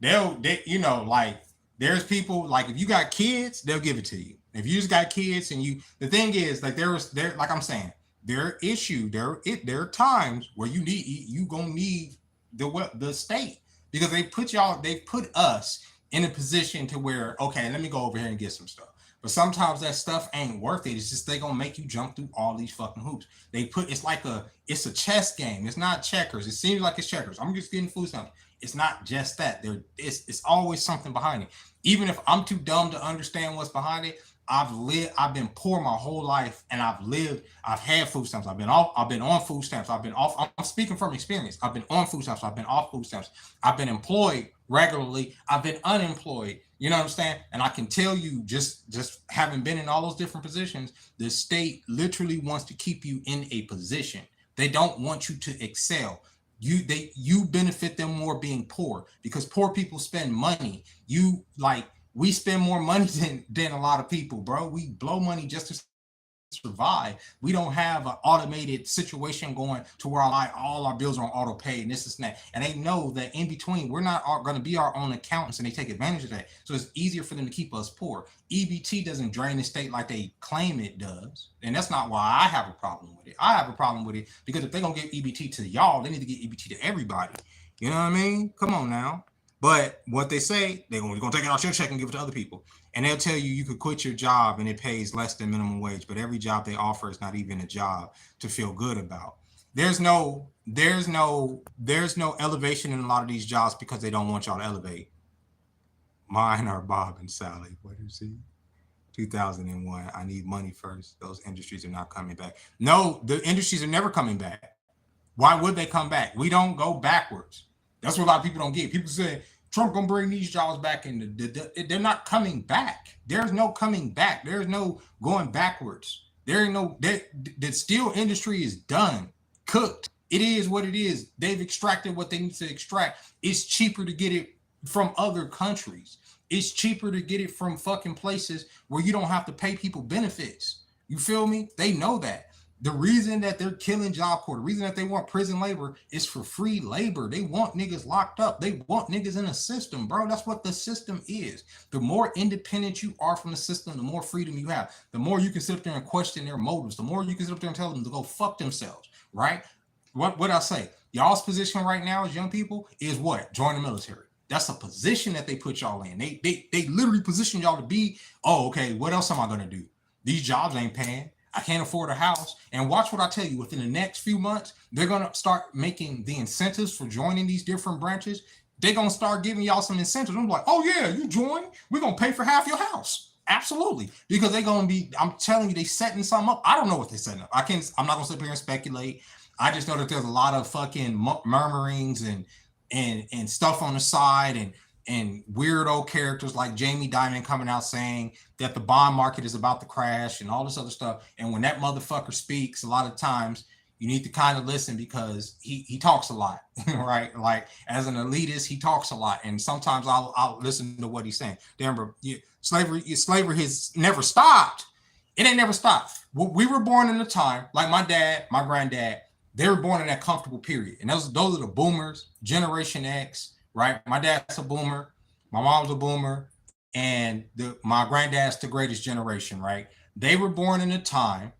They like there's people like if you got kids, they'll give it to you. If you just got kids and the thing is like there like I'm saying, there are times where you gonna need the state because they put us in a position to where, okay, let me go over here and get some stuff. But sometimes that stuff ain't worth it. It's just they gonna make you jump through all these fucking hoops. They put it's a chess game. It's not checkers. It seems like it's checkers. I'm just getting food stamps. It's not just that. It's always something behind it. Even if I'm too dumb to understand what's behind it, I've been poor my whole life, and I've had food stamps. I've been on food stamps. I've been off. I'm speaking from experience. I've been on food stamps. I've been off food stamps. I've been employed regularly. I've been unemployed. You know what I'm saying? And I can tell you, just having been in all those different positions, the state literally wants to keep you in a position. They don't want you to excel. You benefit them more being poor, because poor people spend money. We spend more money than a lot of people, bro. We blow money just to survive. We don't have an automated situation going to where all our bills are on auto pay and this and that. And they know that in between, we're not going to be our own accountants, and they take advantage of that. So it's easier for them to keep us poor. EBT doesn't drain the state like they claim it does. And that's not why I have a problem with it. I have a problem with it because if they're going to give EBT to y'all, they need to give EBT to everybody. You know what I mean? Come on now. But what they say, they're going to take it out your check and give it to other people. And they'll tell you could quit your job and it pays less than minimum wage. But every job they offer is not even a job to feel good about. There's no elevation in a lot of these jobs because they don't want y'all to elevate. Mine are Bob and Sally. What do you see? 2001. I need money first. Those industries are not coming back. No, the industries are never coming back. Why would they come back? We don't go backwards. That's what a lot of people don't get. People say Trump gonna bring these jobs back, and they're not coming back. There's no coming back. There's no going backwards. There ain't no the steel industry is done, cooked. It is what it is. They've extracted what they need to extract. It's cheaper to get it from other countries. It's cheaper to get it from fucking places where you don't have to pay people benefits. You feel me? They know that. The reason that they're killing JobCorps, the reason that they want prison labor is for free labor. They want niggas locked up. They want niggas in a system, bro. That's what the system is. The more independent you are from the system, the more freedom you have. The more you can sit up there and question their motives. The more you can sit up there and tell them to go fuck themselves, right? What I say? Y'all's position right now as young people is what? Join the military. That's a position that they put y'all in. They literally position y'all to be, oh, okay, what else am I going to do? These jobs ain't paying. I can't afford a house. And watch what I tell you, within the next few months, they're going to start making the incentives for joining these different branches. They're going to start giving y'all some incentives. I'm like, oh yeah, you join, we're going to pay for half your house. Absolutely. Because they're going to be, I'm telling you, they setting something up. I don't know what they're setting up. I'm not going to sit here and speculate. I just know that there's a lot of fucking murmurings and stuff on the side, and weirdo characters like Jamie Dimon coming out saying that the bond market is about to crash and all this other stuff. And when that motherfucker speaks, a lot of times you need to kind of listen, because he talks a lot, right? Like, as an elitist, he talks a lot. And sometimes I'll listen to what he's saying. Remember, slavery has never stopped. It ain't never stopped. We were born in a time, like my dad, my granddad, they were born in that comfortable period. And those are the boomers, Generation X, right? My dad's a boomer, my mom's a boomer, and my granddad's the greatest generation, right? They were born in a time.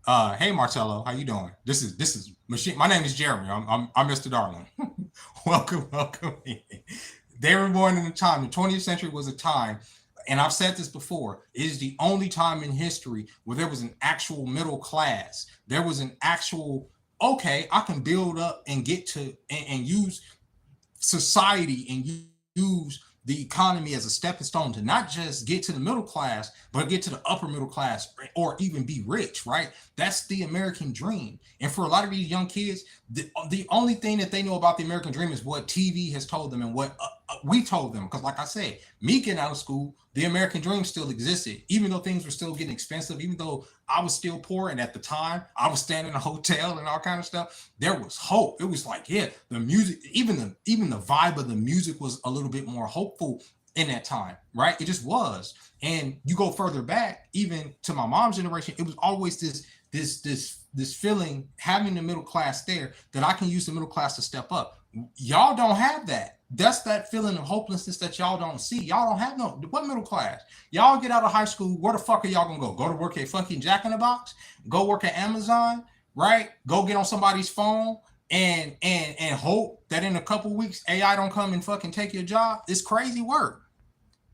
Hey Marcello, how you doing? This is machine. My name is Jeremy. I'm Mr. Darling. welcome. They were born in a time. The 20th century was a time, and I've said this before, it is the only time in history where there was an actual middle class. There was an actual, okay, I can build up and get to and use society and use the economy as a stepping stone to not just get to the middle class, but get to the upper middle class, or even be rich, right? That's the American dream. And for a lot of these young kids, the only thing that they know about the American dream is what TV has told them and what we told them. Because like I said, me getting out of school, the American dream still existed, even though things were still getting expensive, even though I was still poor. And at the time I was staying in a hotel and all kind of stuff, there was hope. It was like, yeah, the music, even the vibe of the music was a little bit more hopeful in that time, right? It just was. And you go further back, even to my mom's generation, it was always this feeling, having the middle class there, that I can use the middle class to step up. Y'all don't have that. That's that feeling of hopelessness that y'all don't see. Y'all don't have what middle class? Y'all get out of high school, where the fuck are y'all gonna go? Go to work at fucking Jack in the Box? Go work at Amazon, right? Go get on somebody's phone and hope that in a couple weeks AI don't come and fucking take your job? It's crazy work.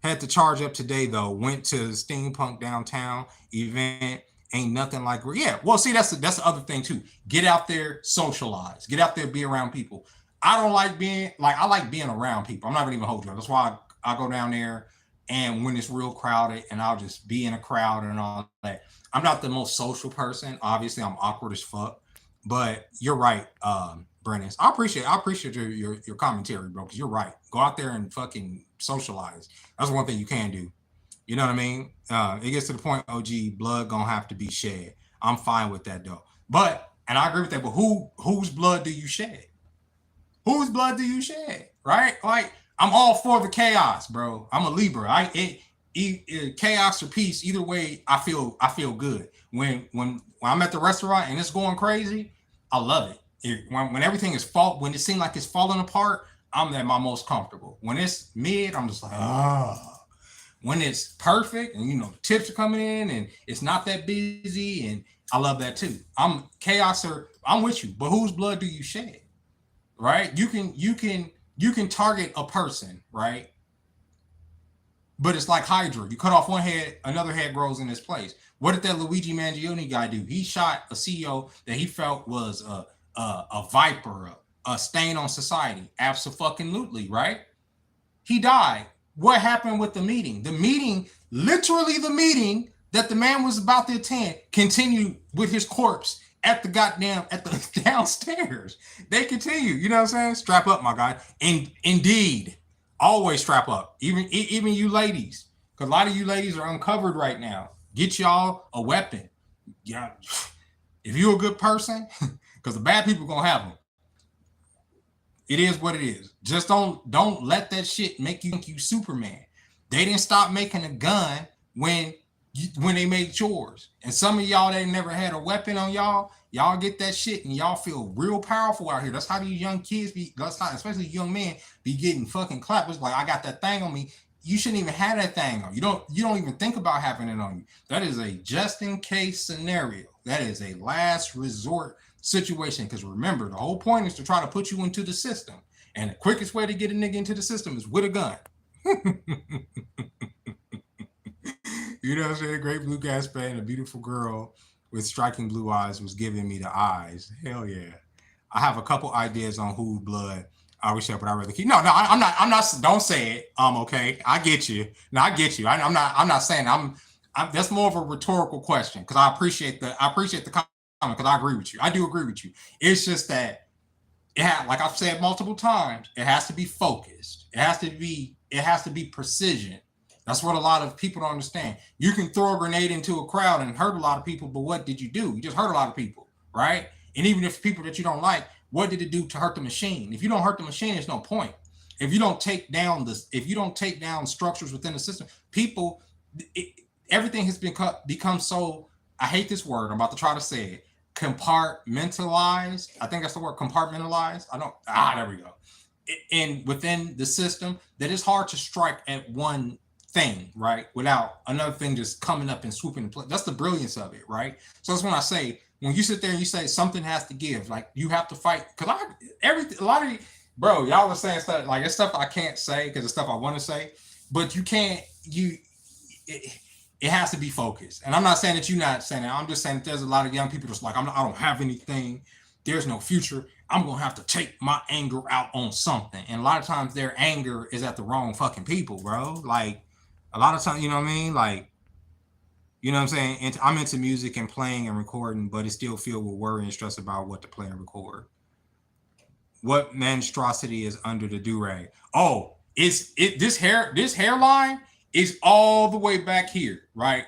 Had to charge up today though. Went to Steampunk downtown event. Ain't nothing like yeah. Well, see, that's the other thing too. Get out there, socialize. Get out there, be around people. I don't like being like I like being around people. I'm not gonna even hold you. That's why I go down there and when it's real crowded and I'll just be in a crowd and all that. I'm not the most social person. Obviously, I'm awkward as fuck. But you're right, Brennan. I appreciate your commentary, bro. Because you're right. Go out there and fucking socialize. That's one thing you can do. You know what I mean? It gets to the point, OG, blood gonna have to be shed. I'm fine with that though. But and I agree with that. But whose blood do you shed? Whose blood do you shed? Right? Like I'm all for the chaos, bro. I'm a Libra. Chaos or peace. Either way, I feel good. When I'm at the restaurant and it's going crazy, I love it. When everything is when it seems like it's falling apart, I'm at my most comfortable. When it's mid, I'm just like When it's perfect and the tips are coming in and it's not that busy, and I love that too. I'm with you, but whose blood do you shed? Right? You can target a person, right? But it's like Hydra. You cut off one head, another head grows in its place. What did that Luigi Mangione guy do? He shot a CEO that he felt was a viper, a stain on society. Absolutely, right? He died. What happened with the meeting? Literally the meeting that the man was about to attend, continued with his corpse at the downstairs. They continue. You know what I'm saying? Strap up, my guy. And indeed. Always strap up, even you ladies, because a lot of you ladies are uncovered right now. Get y'all a weapon. Yeah, if you're a good person, because the bad people gonna have them. It is what it is. Just don't let that shit make you think you Superman. They didn't stop making a gun when they made yours. And some of y'all that never had a weapon on y'all get that shit and y'all feel real powerful out here. That's how these young kids especially young men, be getting fucking clapped. It's like, I got that thing on me. You shouldn't even have that thing on. You don't even think about having it on you. That is a just in case scenario. That is a last resort situation. Because remember, the whole point is to try to put you into the system. And the quickest way to get a nigga into the system is with a gun. You know what I'm saying? Great blue gas fan, a beautiful girl with striking blue eyes was giving me the eyes. Hell yeah. I have a couple ideas on who blood I wish but I rather keep. No, I'm not. Don't say it. Okay. I get you. No, I get you. I'm not saying I'm that's more of a rhetorical question because I appreciate the comment because I agree with you. I do agree with you. It's just that like I've said multiple times, it has to be focused. It has to be precision. That's what a lot of people don't understand. You can throw a grenade into a crowd and hurt a lot of people, but what did you do? You just hurt a lot of people, right? And even if people that you don't like, what did it do to hurt the machine? If you don't hurt the machine, there's no point. If you don't take down structures within the system, everything has become so, I hate this word, I'm about to try to say it, compartmentalized. I think that's the word, compartmentalized. There we go. And within the system, that it's hard to strike at one thing, right? Without another thing just coming up and swooping in place. That's the brilliance of it, right? So that's when I say, when you sit there and you say something has to give, like you have to fight. Because y'all are saying stuff like it's stuff I can't say because it's stuff I want to say, but you can't. It has to be focused. And I'm not saying that you're not saying that. I'm just saying that there's a lot of young people that's like, I don't have anything. There's no future. I'm gonna have to take my anger out on something. And a lot of times their anger is at the wrong fucking people, bro. Like a lot of times, you know what I mean? Like, you know what I'm saying? And I'm into music and playing and recording, but it's still filled with worry and stress about what to play and record. What monstrosity is under the do-rag? Oh, this hairline is all the way back here, right?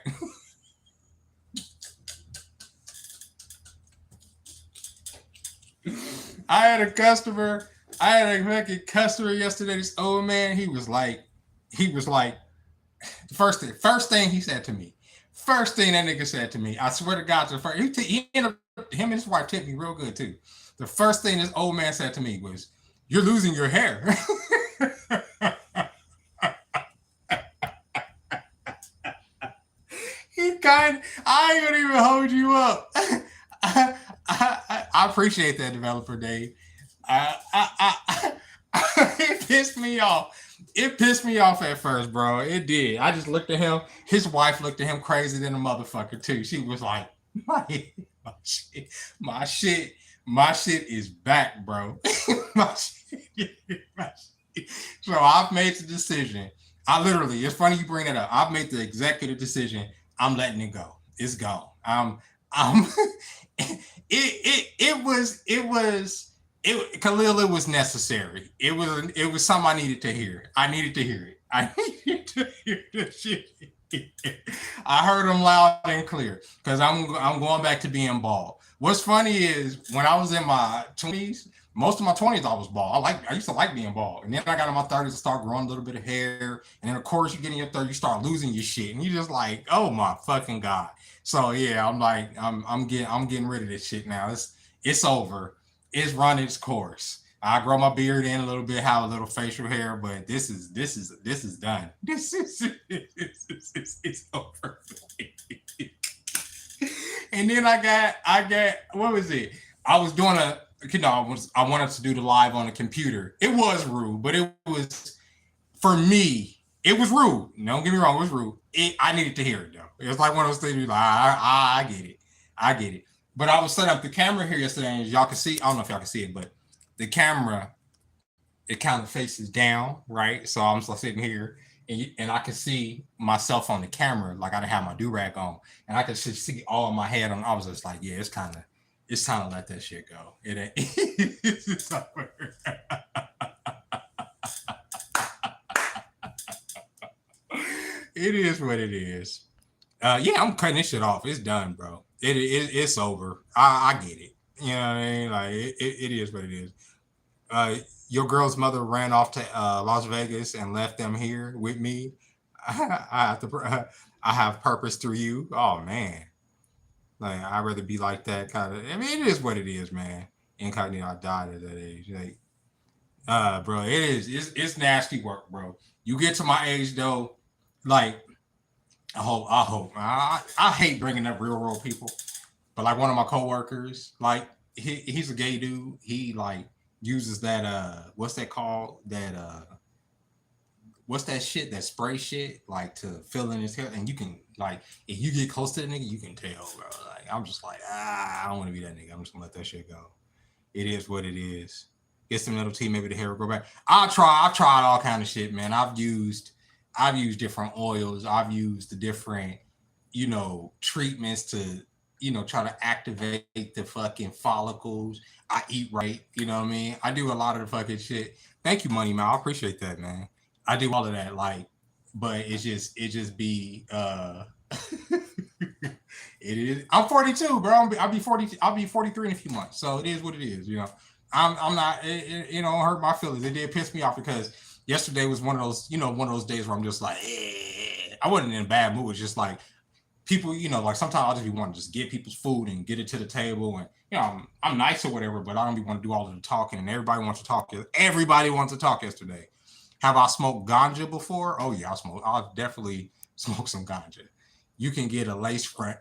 I had a fucking customer yesterday, this old man, he was like, the first thing he said to me, first thing that nigga said to me, I swear to God, him and his wife tipped me real good too. The first thing this old man said to me was, "You're losing your hair." I ain't gonna even hold you up. I appreciate that, developer Dave. It pissed me off. It pissed me off at first, bro. It did. I just looked at him. His wife looked at him crazy than a motherfucker too. She was like, my, my shit, my shit, my shit is back, bro. my my shit. So I've made the decision. I literally, it's funny you bring it up. I've made the executive decision. I'm letting it go. It's gone. I'm it Khalil, it was necessary. It was something I needed to hear. I needed to hear it. I needed to hear this shit. I heard him loud and clear because I'm going back to being bald. What's funny is when I was in my 20s, most of my 20s I was bald. I used to like being bald. And then I got in my 30s to start growing a little bit of hair. And then of course you get in your 30s, you start losing your shit. And you're just like, oh my fucking God. So yeah, I'm like, I'm getting rid of this shit now. It's over. It's run its course. I grow my beard in a little bit, have a little facial hair, but this is done. It's over. And then I got what was it? I was doing I wanted to do the live on a computer. It was rude, but it was for me. It was rude. Don't get me wrong, it was rude. I needed to hear it though. It was like one of those things. Like I get it. I get it. But I was setting up the camera here yesterday, and y'all can see. I don't know if y'all can see it, but the camera, it kind of faces down, right? So I'm just sitting here, and I can see myself on the camera, like I didn't have my do-rag on, and I could just see all of my head on. I was just like, yeah, it's time to let that shit go. It ain't. It's over. It is what it is. Yeah, I'm cutting this shit off. It's done, bro. It's over. I get it. You know what I mean? Like it is what it is. Your girl's mother ran off to Las Vegas and left them here with me. I have purpose through you. Oh man, like I'd rather be like that kind of. I mean, it is what it is, man. Incognito, I died at that age. Like, bro, it is. It's nasty work, bro. You get to my age though, like I hope. I hate bringing up real world people, but like one of my coworkers, like he's a gay dude. He like uses that what's that called? What's that shit? That spray shit, like to fill in his hair, and you can like if you get close to the nigga, you can tell, bro. Like I'm just like I don't want to be that nigga. I'm just gonna let that shit go. It is what it is. Get some little tea, maybe the hair will grow back. I've tried all kind of shit, man. I've used different oils. I've used the different, treatments to, try to activate the fucking follicles. I eat right. You know what I mean? I do a lot of the fucking shit. Thank you, Money Man. I appreciate that, man. I do all of that. Like, but it just be, it is. I'm 42, bro. I'll be 40. I'll be 43 in a few months. So it is what it is. I'm not. It hurt my feelings. It did piss me off because yesterday was one of those days where I'm just like, I wasn't in a bad mood. It's just like people, like sometimes I'll just be wanting to just get people's food and get it to the table, and I'm nice or whatever, but I don't be want to do all of the talking. And everybody wants to talk. Everybody wants to talk yesterday. Have I smoked ganja before? Oh yeah, I'll definitely smoke some ganja. You can get a lace front.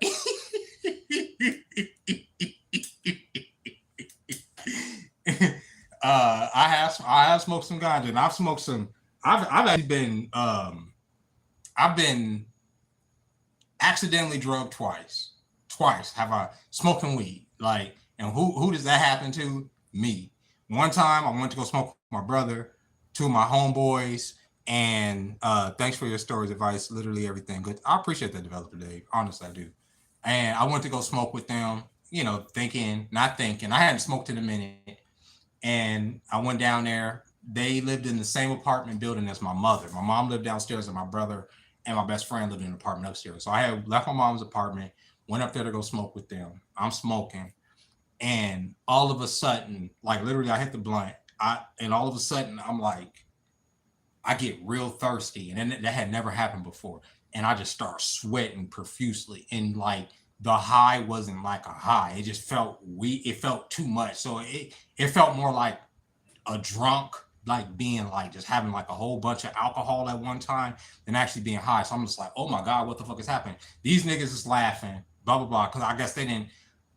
I have smoked some ganja, and I've smoked some. I've actually been accidentally drugged twice. Twice have I smoking weed. Like, and who does that happen to? Me. One time I went to go smoke with my brother, two of my homeboys, and thanks for your stories, advice, literally everything. Good. I appreciate that, developer Dave. Honestly, I do. And I went to go smoke with them, not thinking. I hadn't smoked in a minute. And I went down there. They lived in the same apartment building as my mother. My mom lived downstairs, and my brother and my best friend lived in an apartment upstairs. So I had left my mom's apartment, went up there to go smoke with them. I'm smoking. And all of a sudden, like literally I hit the blunt. And all of a sudden I'm like, I get real thirsty. And that had never happened before. And I just start sweating profusely. And like the high wasn't like a high. It just felt weak. It felt too much. So it felt more like a drunk, like being like just having like a whole bunch of alcohol at one time than actually being high. So I'm just like, oh my God, what the fuck is happening? These niggas is laughing, blah, blah, blah. Cause I guess they didn't,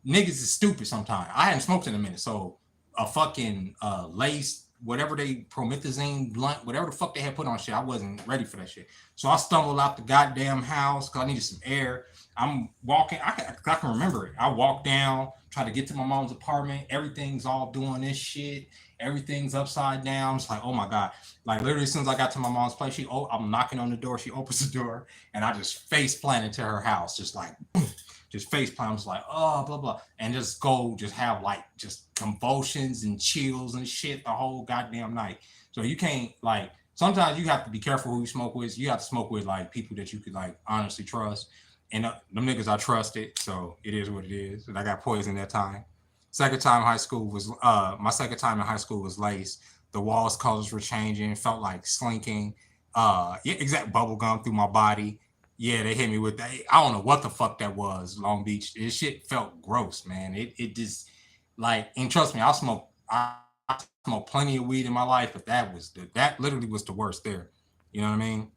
niggas is stupid sometimes. I hadn't smoked in a minute. So a fucking lace whatever they promethazine blunt, whatever the fuck they had put on shit. I wasn't ready for that shit. So I stumbled out the goddamn house because I needed some air. I'm walking. I can remember it. I walked down, try to get to my mom's apartment. Everything's all doing this shit. Everything's upside down. It's like, oh my God. Like literally as soon as I got to my mom's place, I'm knocking on the door. She opens the door and I just face planted to her house. Just like, just face plants like, oh, blah, blah. And just have like just convulsions and chills and shit the whole goddamn night. So you can't like, sometimes you have to be careful who you smoke with. You have to smoke with like people that you could like honestly trust. And them niggas I trusted. So it is what it is. And I got poisoned that time. Second time in high school was, my second time in high school was lace. The walls colors were changing. It felt like slinking. Yeah, exact bubble gum through my body. Yeah, they hit me with that. I don't know what the fuck that was, Long Beach. This shit felt gross, man. It just like, and trust me, I smoked plenty of weed in my life, but that literally was the worst there. You know what I mean?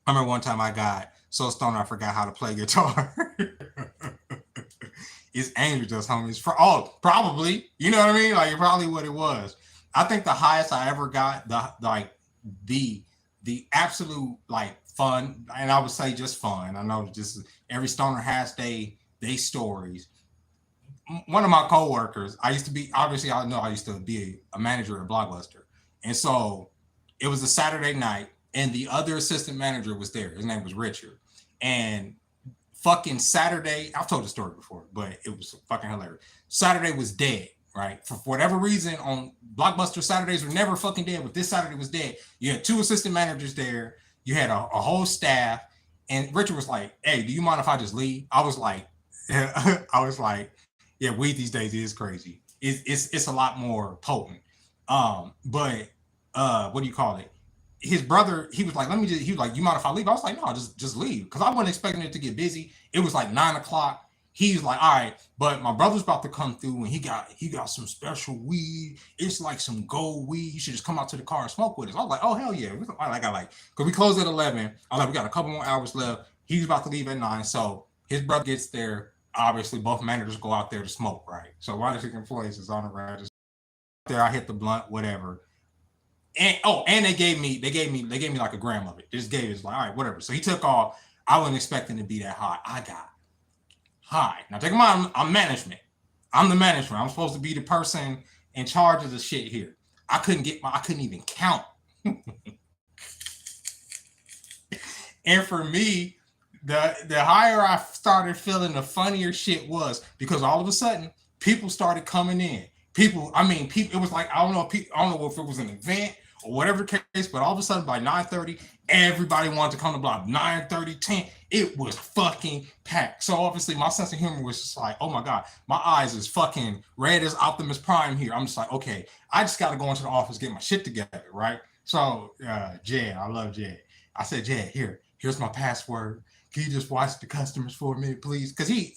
I remember one time I got so stoned I forgot how to play guitar. It's angel dust, homies. Probably. You know what I mean? Like it probably what it was. I think the highest I ever got, the absolute like fun, and I would say just fun. I know just every stoner has they stories. One of my coworkers, I used to be a manager at Blockbuster, and so it was a Saturday night, and the other assistant manager was there. His name was Richard, and fucking Saturday, I've told the story before, but it was fucking hilarious. Saturday was dead. Right. For whatever reason, on Blockbuster, Saturdays were never fucking dead, but this Saturday was dead. You had 2 assistant managers there. You had a whole staff. And Richard was like, hey, do you mind if I just leave? I was like, yeah, weed these days is crazy. It's a lot more potent. But what do you call it? His brother, he was like, he was like, you mind if I leave? I was like, no, just leave. Because I wasn't expecting it to get busy. It was like 9 o'clock. He's like, all right, but my brother's about to come through and he got some special weed. It's like some gold weed. You should just come out to the car and smoke with us. I was like, oh, hell yeah. Because we closed at 11. I'm like, we got a couple more hours left. He's about to leave at 9. So his brother gets there. Obviously, both managers go out there to smoke, right? So one of the employees is on the register. There, I hit the blunt, whatever. And they gave me like a gram of it. Just gave it. It's like, all right, whatever. So he took off. I wasn't expecting to be that hot. I got high. Now take in mind, I'm management. I'm the management. I'm supposed to be the person in charge of the shit here. I couldn't even count. And for me, the higher I started feeling, the funnier shit was, because all of a sudden people started coming in. People, it was like, I don't know if it was an event or whatever case, but all of a sudden by 9:30, everybody wanted to come to block. 9:30, 10, it was fucking packed. So obviously my sense of humor was just like, oh my God, my eyes is fucking red as Optimus Prime here. I'm just like, okay, I just got to go into the office, get my shit together, right? So Jed, I love Jed. I said, Jed, here's my password. Can you just watch the customers for a minute, please? Because he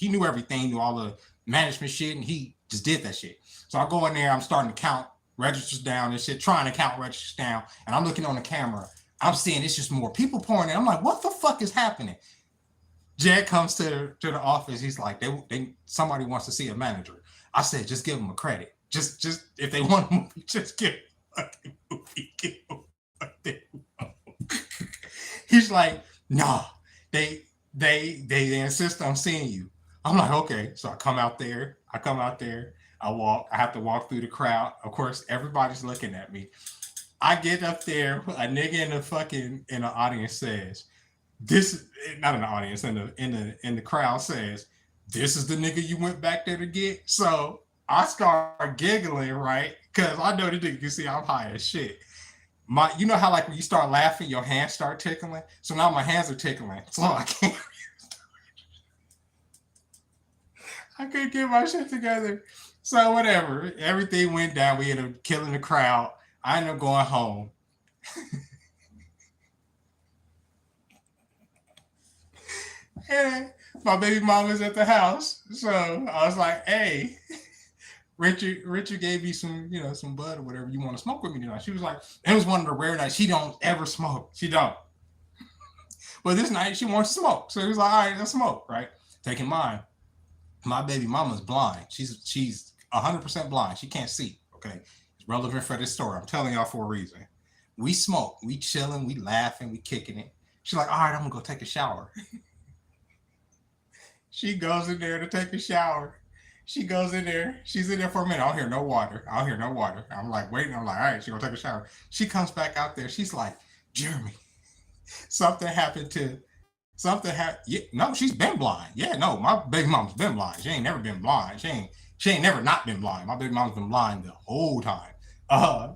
knew everything, knew all the management shit, and he just did that shit. So I go in there, I'm starting to count registers down and shit, trying to count registers down, and I'm looking on the camera. I'm seeing it's just more people pouring in. I'm like, what the fuck is happening? Jed comes to the office. He's like, somebody wants to see a manager. I said, just give them a credit. Just if they want a movie, just give them a movie. Give them what they want. He's like, no, they insist on seeing you. I'm like, okay. So I come out there. I have to walk through the crowd. Of course, everybody's looking at me. I get up there, a nigga in the audience says, this, not in the audience, in the crowd says, this is the nigga you went back there to get? So I start giggling, right? Because I know the nigga can see I'm high as shit. You know how like when you start laughing, your hands start tickling? So now my hands are tickling. So I couldn't get my shit together. So whatever, everything went down. We ended up killing the crowd. I ended up going home. And my baby mama's at the house. So I was like, hey, Richard gave me some bud or whatever. You want to smoke with me tonight? She was like, it was one of the rare nights. She don't ever smoke. She don't. But this night she wants to smoke. So he was like, all right, let's smoke, right? Take in mind, my baby mama's blind. She's 100% blind. She can't see, okay? relevant for this story. I'm telling y'all for a reason. We smoke, we chilling, we laughing, we kicking it. She's like, all right, I'm gonna go take a shower. She goes in there to take a shower. She goes in there. She's in there for a minute. I don't hear no water. I don't hear no water. I'm like waiting. I'm like, all right, she gonna take a shower. She comes back out there. She's like, Jeremy, something happened to something. Yeah, no, she's been blind. Yeah, no, my baby mom's been blind. She ain't never been blind. She ain't never not been blind. My baby mom's been blind the whole time.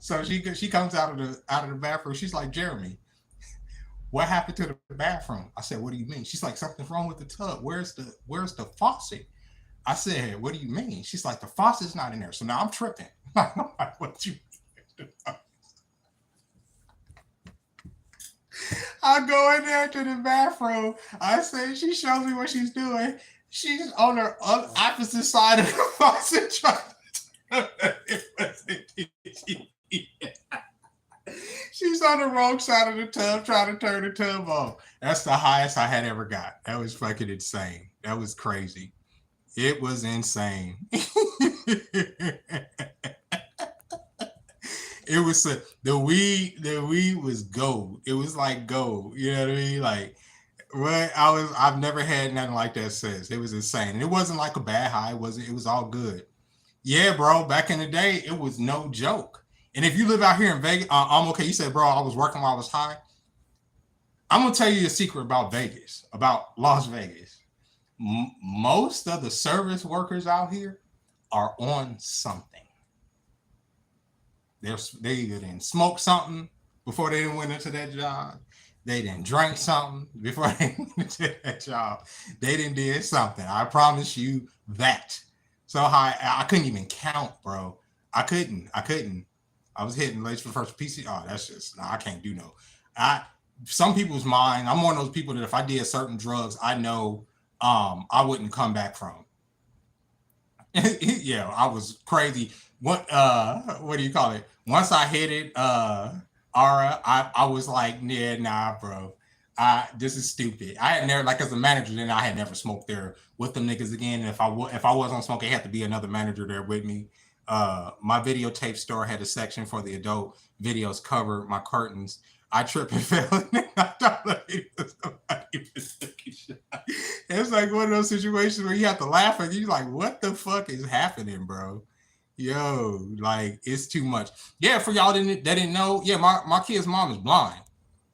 So she comes out of the bathroom. She's like, Jeremy, what happened to the bathroom? I said, what do you mean? She's like, something's wrong with the tub. Where's the faucet? I said, what do you mean? She's like, the faucet's not in there. So now I'm tripping. I'm like, what you mean? I go in there to the bathroom. I say, she shows me what she's doing. She's on her opposite side of the faucet trying to She's on the wrong side of the tub trying to turn the tub off. That's the highest I had ever got. That was fucking insane. That was crazy. It was insane. It was the weed was gold. It was like gold. You know what I mean? Like what I've never had nothing like that since. It was insane. And it wasn't like a bad high, it was all good. Yeah, bro. Back in the day, it was no joke. And if you live out here in Vegas, I'm okay. You said, bro, I was working while I was high. I'm gonna tell you a secret about Vegas, about Las Vegas. Most of the service workers out here are on something. They either didn't smoke something before they didn't went into that job. They didn't drink something before they went into that job. They didn't did something. I promise you that. So I couldn't even count, bro. I couldn't. I was hitting late for the first PC. Oh, that's just I can't do no. Some people's mind. I'm one of those people that if I did certain drugs, I know I wouldn't come back from. Yeah, I was crazy. What do you call it? Once I hit it, Aura, I was like, yeah, nah, bro. This is stupid. I had never, like as a manager, then I had never smoked there with them niggas again. And if I wasn't smoking, it had to be another manager there with me. My videotape store had a section for the adult videos covered, my curtains. I tripped and fell and I thought it's like one of those situations where you have to laugh and you're like, what the fuck is happening, bro? Yo, like it's too much. Yeah, for y'all that didn't know, yeah, my kid's mom is blind.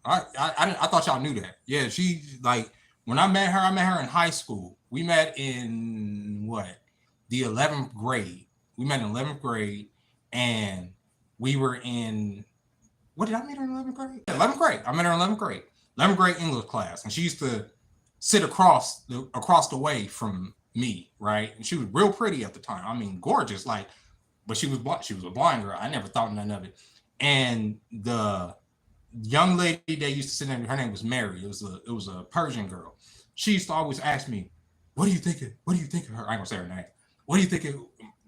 I thought y'all knew that. Yeah, she like when I met her in high school. We met in the 11th grade. We met in 11th grade, and we were in. What did I meet her in 11th grade? 11th grade. I met her in 11th grade. 11th grade English class, and she used to sit across the way from me, right? And she was real pretty at the time. I mean, gorgeous, like, but she was blind. She was a blind girl. I never thought none of it. And the young lady that used to sit in, her name was Mary. It was a Persian girl. She used to always ask me, what do you think of her? I ain't gonna say her name. What do you think of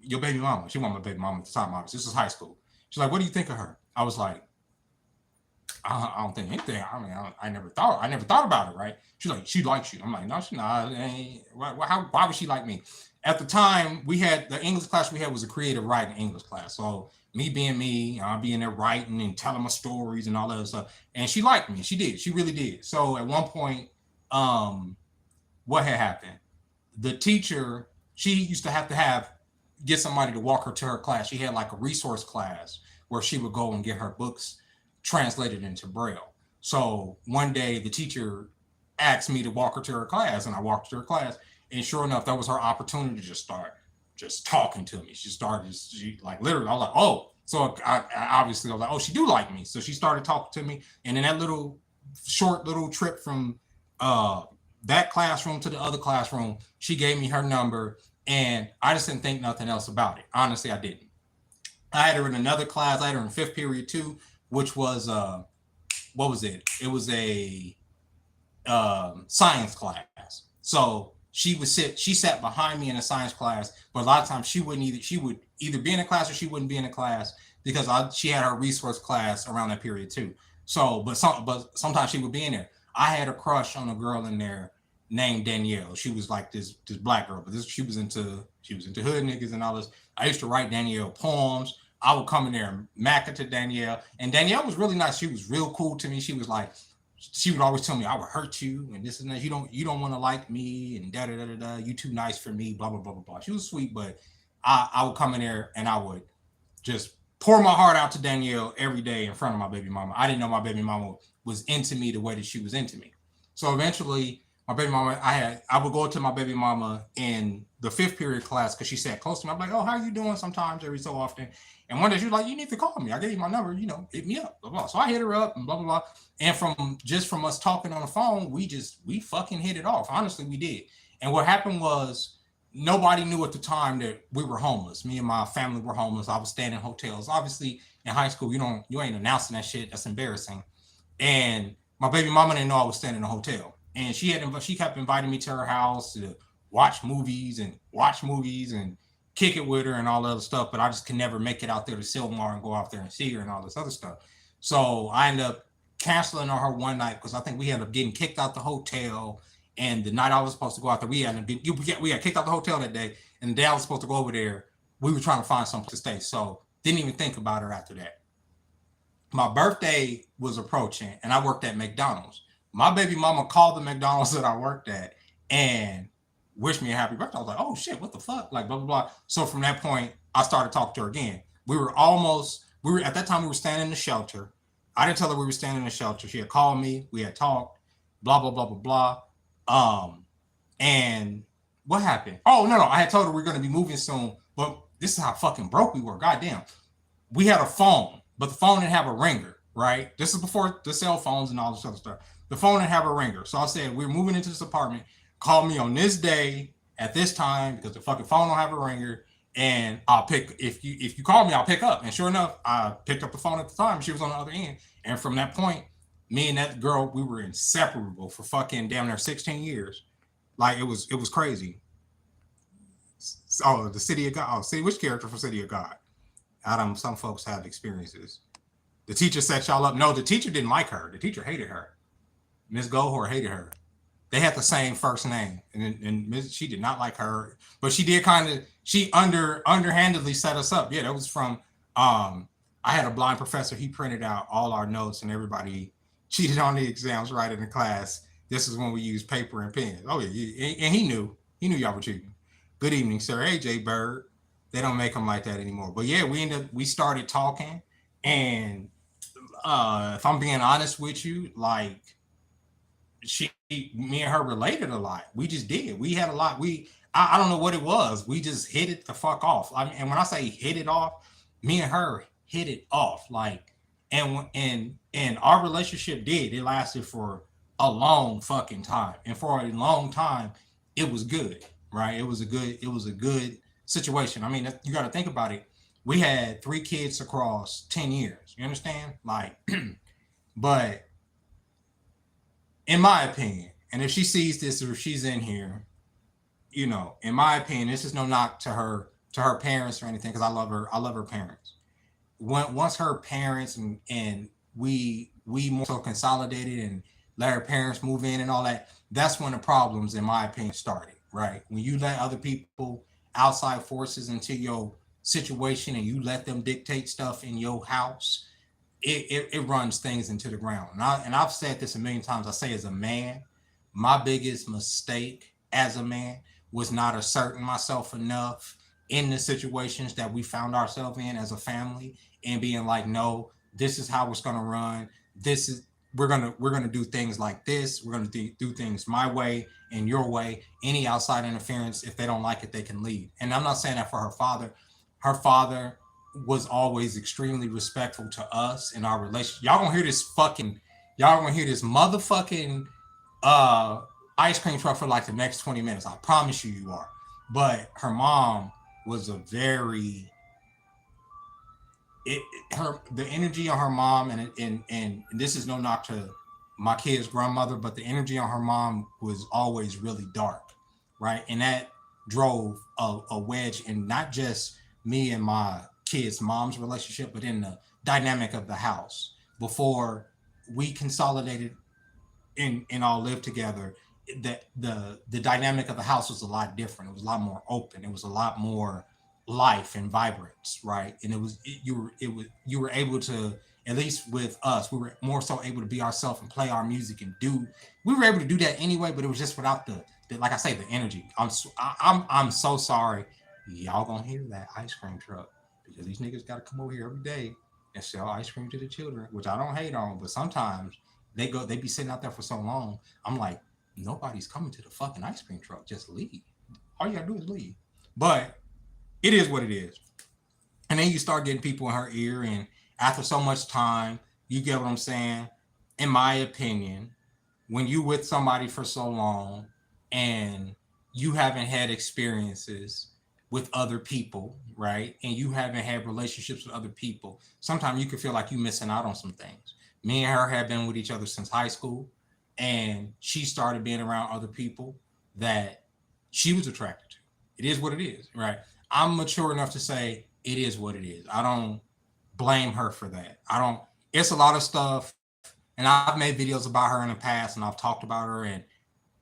your baby mama? She wasn't my baby mama at the time, obviously. This is high school. She's like, what do you think of her? I was like, I don't think anything. I mean, I never thought about it, right? She's like, she likes you. I'm like, no, she's not. Why would she like me? At the time, we had the English class we had was a creative writing English class. So me being me, I'll be in there writing and telling my stories and all that stuff. And she liked me. She did. She really did. So at one point, what had happened? The teacher, she used to have get somebody to walk her to her class. She had like a resource class where she would go and get her books translated into Braille. So one day the teacher asked me to walk her to her class, and I walked to her class, and sure enough, that was her opportunity to just start just talking to me. She like literally, I was like, oh, so I obviously I was like, oh, she do like me. So she started talking to me, and in that short little trip from that classroom to the other classroom, she gave me her number, and I just didn't think nothing else about it. Honestly, I didn't. I had her in another class. I had her in 5th period too, which was what was it? It was a science class. So she sat behind me in a science class, but a lot of times she would either be in a class or she wouldn't be in a class because she had her resource class around that period too. So, but sometimes she would be in there. I had a crush on a girl in there named Danielle. She was like this black girl, but she was into hood niggas and all this. I used to write Danielle poems. I would come in there and mack it to Danielle. And Danielle was really nice. She was real cool to me. She was like, she would always tell me I would hurt you and this and that. You don't want to like me and da da da da da. You too nice for me. Blah blah blah blah blah. She was sweet, but I would come in there and I would just pour my heart out to Danielle every day in front of my baby mama. I didn't know my baby mama was into me the way that she was into me. So eventually, my baby mama, I would go to my baby mama in the 5th period class because she sat close to me. I'm like, oh, how are you doing? Sometimes, every so often. And one day she was like, you need to call me. I gave you my number, hit me up, blah, blah. So I hit her up and blah, blah, blah. And from us talking on the phone, we fucking hit it off. Honestly, we did. And what happened was nobody knew at the time that we were homeless. Me and my family were homeless. I was staying in hotels. Obviously, in high school, you ain't announcing that shit. That's embarrassing. And my baby mama didn't know I was staying in a hotel. And she kept inviting me to her house to watch movies and kick it with her and all that other stuff. But I just could never make it out there to Silmar and go out there and see her and all this other stuff. So I ended up canceling on her one night because I think we ended up getting kicked out the hotel. And the night I was supposed to go out there, we got kicked out the hotel that day. And the day I was supposed to go over there, we were trying to find something to stay. So didn't even think about her after that. My birthday was approaching and I worked at McDonald's. My baby mama called the McDonald's that I worked at and wished me a happy birthday. I was like, oh shit, what the fuck? Like, blah, blah, blah. So from that point, I started talking to her again. At that time, we were staying in the shelter. I didn't tell her we were staying in the shelter. She had called me. We had talked, blah, blah, blah, blah, blah. And what happened? Oh, no. I had told her we are going to be moving soon, but this is how fucking broke we were. Goddamn. We had a phone, but the phone didn't have a ringer, right? This is before the cell phones and all this other stuff. The phone didn't have a ringer. So I said, we're moving into this apartment. Call me on this day at this time because the fucking phone don't have a ringer. And I'll pick, if you call me, I'll pick up. And sure enough, I picked up the phone at the time. She was on the other end. And from that point, me and that girl, we were inseparable for fucking damn near 16 years. Like it was crazy. Oh, the City of God. Oh, see, which character from City of God? Adam, some folks have experiences. The teacher set y'all up. No, the teacher didn't like her. The teacher hated her. Miss Gohor hated her. They had the same first name, and she did not like her. But she did she underhandedly set us up. Yeah, that was from. I had a blind professor. He printed out all our notes, and everybody cheated on the exams right in the class. This is when we used paper and pens. Oh yeah, and he knew y'all were cheating. Good evening, sir. Hey, Jay Bird. They don't make them like that anymore. But yeah, we started talking, and if I'm being honest with you, like. Me and her related a lot. We just did. We had a lot. I don't know what it was. We just hit it the fuck off. I mean, and when I say hit it off, me and her hit it off. Like, and our relationship it lasted for a long fucking time. And for a long time, it was good, right? It was a good situation. I mean, you got to think about it. We had 3 kids across 10 years. You understand? Like, but in my opinion, and if she sees this or if she's in here, in my opinion, this is no knock to her parents or anything, because I love her parents. Once her parents and we more so consolidated and let her parents move in and all that, that's when the problems, in my opinion, started, right? When you let other people, outside forces into your situation and you let them dictate stuff in your house, it runs things into the ground. And I've said this a million times. I say, as a man, my biggest mistake as a man was not asserting myself enough in the situations that we found ourselves in as a family, and being like, no, this is how it's going to run. We're going to do things like this. We're going to do things my way and your way. Any outside interference, if they don't like it, they can leave. And I'm not saying that for her father. Her father was always extremely respectful to us in our relationship. Y'all gonna hear this motherfucking ice cream truck for like the next 20 minutes. I promise you are. But her mom was the energy on her mom, and this is no knock to my kid's grandmother, but the energy on her mom was always really dark, right? And that drove a wedge in not just me and my kids' mom's relationship, but in the dynamic of the house. Before we consolidated and all lived together, that the dynamic of the house was a lot different. It was a lot more open. It was a lot more life and vibrance, right? And you were able to, at least with us, we were more so able to be ourselves and play our music and do. We were able to do that anyway, but it was just without the like I say, the energy. I'm so sorry, y'all gonna hear that ice cream truck because these niggas got to come over here every day and sell ice cream to the children, which I don't hate on, but sometimes they be sitting out there for so long. I'm like, nobody's coming to the fucking ice cream truck. Just leave. All you gotta do is leave. But it is what it is. And then you start getting people in her ear, and after so much time, you get what I'm saying. In my opinion, when you with somebody for so long and you haven't had experiences with other people, right? And you haven't had relationships with other people, sometimes you can feel like you're missing out on some things. Me and her have been with each other since high school, and she started being around other people that she was attracted to. It is what it is, right? I'm mature enough to say it is what it is. I don't blame her for that. I don't. It's a lot of stuff, and I've made videos about her in the past, and I've talked about her, and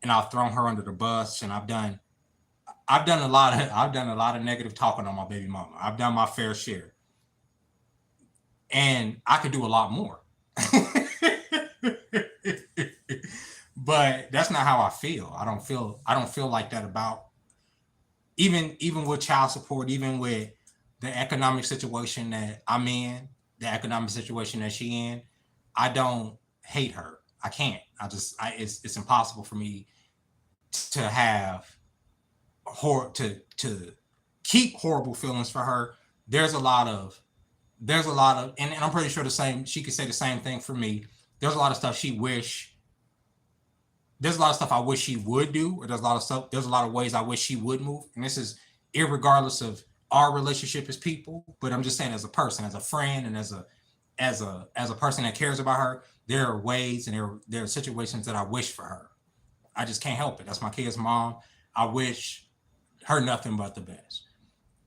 I've thrown her under the bus, and I've done a lot of negative talking on my baby mama. I've done my fair share, and I could do a lot more. But that's not how I feel. I don't feel like that about even with child support, even with the economic situation that I'm in, the economic situation that she in. I don't hate her. I can't. It's impossible for me to have to keep horrible feelings for her. There's a lot of and I'm pretty sure the same, she could say the same thing for me. There's a lot of stuff there's a lot of stuff I wish she would do, or there's a lot of ways I wish she would move. And this is irregardless of our relationship as people, but I'm just saying as a person, as a friend, and as a person that cares about her, there are ways and there are situations that I wish for her. I just can't help it. That's my kid's mom. I wish her nothing but the best.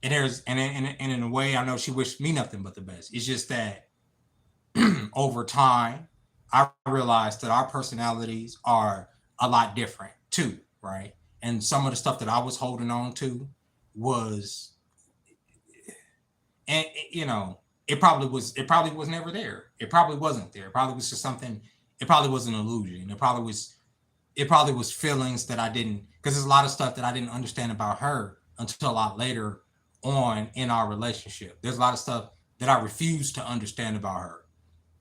And in a way, I know she wished me nothing but the best. It's just that over time, I realized that our personalities are a lot different too, right? And some of the stuff that I was holding on to was, and it probably was never there. It probably wasn't there. It probably was just something. It probably was an illusion. It probably was feelings that I didn't, because there's a lot of stuff that I didn't understand about her until a lot later on in our relationship. There's a lot of stuff that I refused to understand about her.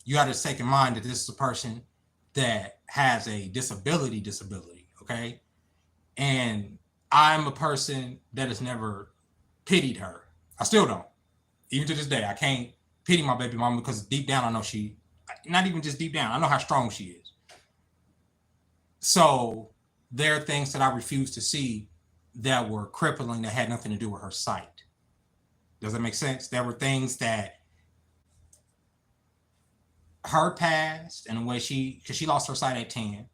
You got to take in mind that this is a person that has a disability, okay? And I'm a person that has never pitied her. I still don't. Even to this day, I can't pity my baby mama because deep down I know not even just deep down, I know how strong she is. So there are things that I refuse to see that were crippling, that had nothing to do with her sight. Does that make sense? There were things that her past and the way because she lost her sight at 10,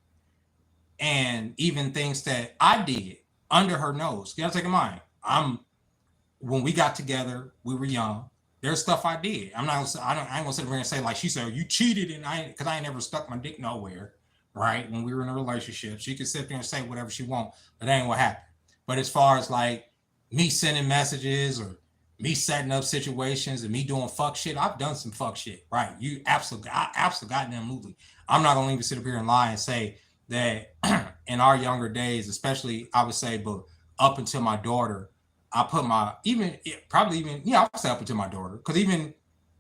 and even things that I did under her nose. You gotta take in mind, when we got together, we were young. There's stuff I did. I ain't gonna sit there and say like she said you cheated, and because I ain't never stuck my dick nowhere, right? When we were in a relationship, she could sit there and say whatever she want, but that ain't what happened. But as far as like me sending messages or me setting up situations and me doing fuck shit, I've done some fuck shit, right? Absolutely. I'm not gonna even sit up here and lie and say that in our younger days, especially I would say, but up until my daughter, I put I would say up until my daughter, because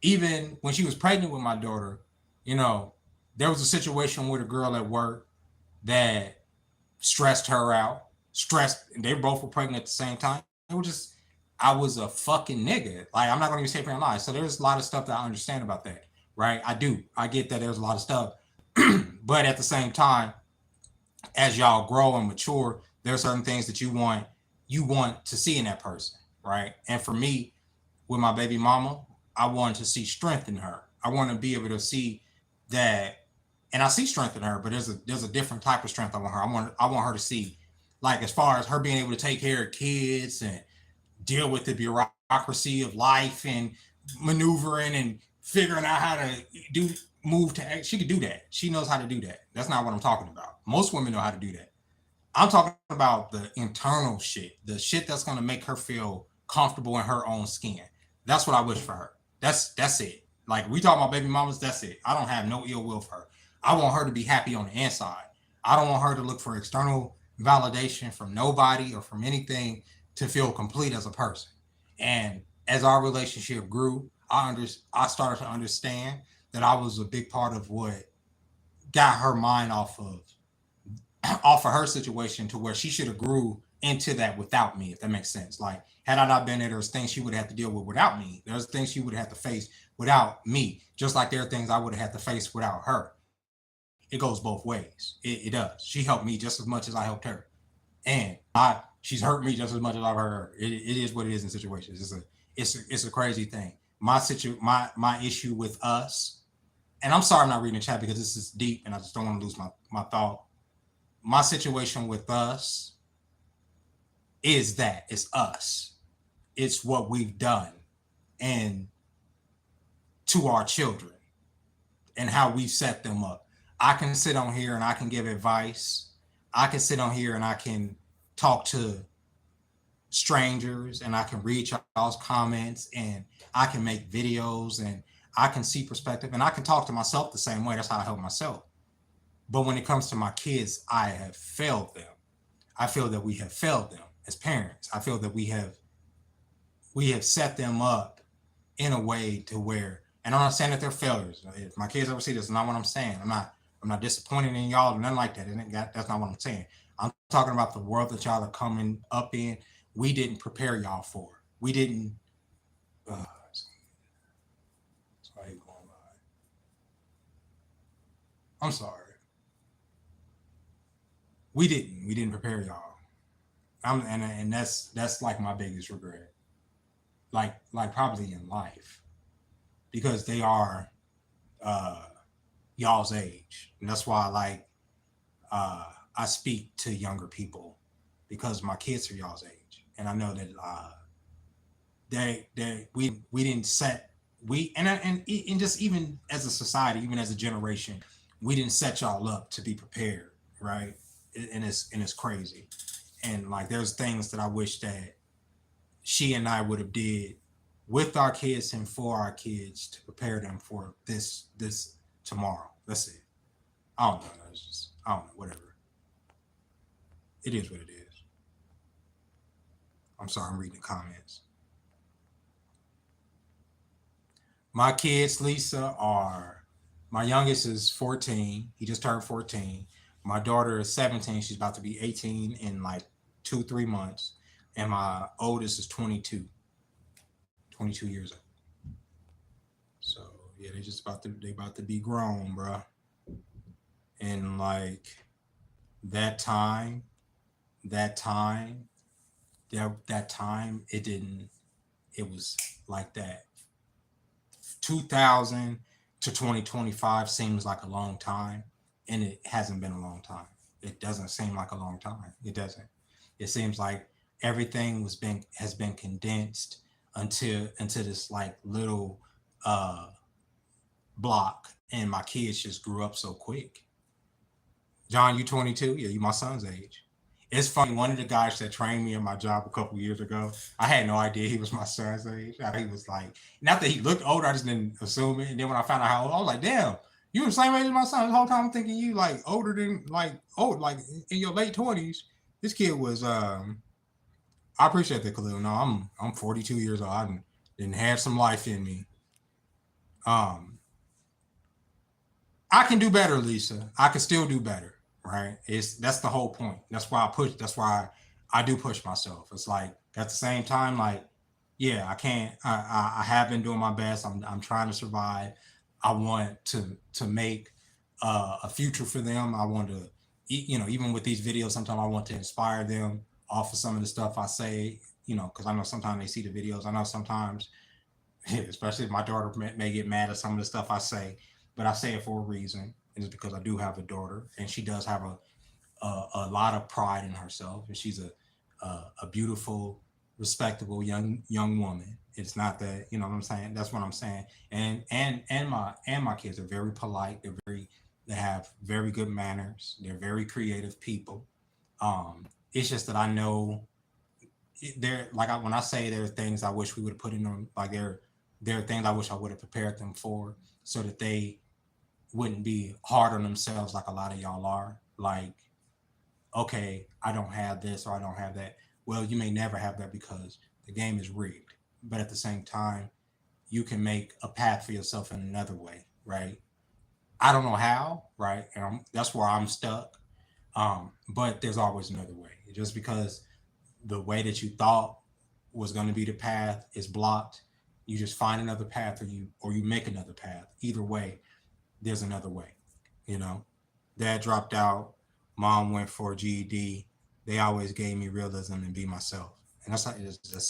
even when she was pregnant with my daughter, there was a situation with a girl at work that stressed her out. And they both were pregnant at the same time. I was a fucking nigga. Like, I'm not gonna even say and lie. So there's a lot of stuff that I understand about that, right? I get that there's a lot of stuff. But at the same time, as y'all grow and mature, there are certain things that you want to see in that person, right? And for me, with my baby mama, I wanted to see strength in her. I want to be able to see that, and I see strength in her, but there's a different type of strength I want her. I want her to see, like, as far as her being able to take care of kids and deal with the bureaucracy of life and maneuvering and figuring out how to she could do that. She knows how to do that. That's not what I'm talking about. Most women know how to do that. I'm talking about the internal shit, the shit that's going to make her feel comfortable in her own skin. That's what I wish for her. That's it. Like, we talk about baby mamas, that's it. I don't have no ill will for her. I want her to be happy on the inside. I don't want her to look for external validation from nobody or from anything to feel complete as a person. And as our relationship grew, I started to understand that I was a big part of what got her mind off of her situation to where she should have grew into that without me, if that makes sense. Like, had I not been there, there's things she would have to deal with without me. There's things she would have to face without me, just like there are things I would have had to face without her. It goes both ways. It does. She helped me just as much as I helped her. And she's hurt me just as much as I've hurt her. It is what it is in situations. It's a crazy thing. My issue with us, and I'm sorry I'm not reading the chat because this is deep and I just don't want to lose my thought. My situation with us is that it's us. It's what we've done and to our children and how we've set them up. I can sit on here and I can give advice. I can sit on here and I can talk to strangers and I can read y'all's comments and I can make videos and I can see perspective and I can talk to myself the same way. That's how I help myself. But when it comes to my kids, I have failed them. I feel that we have failed them as parents. I feel that we have set them up in a way to where, and I'm not saying that they're failures. If my kids ever see this, not what I'm saying. I'm not disappointed in y'all or nothing like that. That's not what I'm saying. I'm talking about the world that y'all are coming up in. We didn't prepare y'all for. We didn't. I'm sorry. We didn't prepare y'all. And that's like my biggest regret. Like probably in life, because they are y'all's age, and that's why I speak to younger people because my kids are y'all's age, and I know that we didn't set and just even as a society, even as a generation, we didn't set y'all up to be prepared, right? And it's crazy, and like there's things that I wish that she and I would have did with our kids and for our kids to prepare them for this tomorrow. That's it. I don't know. I don't know. Whatever. It is what it is. I'm sorry. I'm reading the comments. My kids, Lisa, my youngest is 14. He just turned 14. My daughter is 17. She's about to be 18 in like 2-3 months. And my oldest is 22 years old. So yeah, they about to be grown, bro. And like that time, it was like that. 2000 to 2025 seems like a long time, and it hasn't been a long time. It doesn't seem like a long time. It doesn't. It seems like everything has been condensed until this like little block, and my kids just grew up so quick. John, you 22? Yeah, you my son's age. It's funny. One of the guys that trained me in my job a couple years ago, I had no idea he was my son's age. He was like, not that he looked older, I just didn't assume it. And then when I found out how old, I was like, damn, you the same age as my son. The whole time I'm thinking you like older than like in your late 20s. This kid was I appreciate that, Khalil. No, I'm 42 years old. I didn't have some life in me. I can do better, Lisa. I can still do better, right? That's the whole point. That's why I do push myself. It's like at the same time, like, yeah, I can't. I have been doing my best. I'm trying to survive. I want to make a future for them. I want to, even with these videos, sometimes I want to inspire them off of some of the stuff I say, because I know sometimes they see the videos. I know sometimes, especially if my daughter may get mad at some of the stuff I say, but I say it for a reason. And it's because I do have a daughter, and she does have a lot of pride in herself, and she's a beautiful, respectable young woman. It's not that, you know what I'm saying? That's what I'm saying. And my kids are very polite. They have very good manners. They're very creative people. It's just that I know there, like when I say there are things I wish we would have put in them, like there are things I wish I would have prepared them for, so that they wouldn't be hard on themselves like a lot of y'all are. Like, okay, I don't have this or I don't have that. Well, you may never have that because the game is rigged. But at the same time, you can make a path for yourself in another way, right? I don't know how, right? And that's where I'm stuck. But there's always another way. Just because the way that you thought was going to be the path is blocked, you just find another path, or you make another path. Either way, there's another way. You know, dad dropped out, mom went for a GED. They always gave me realism and be myself, and that's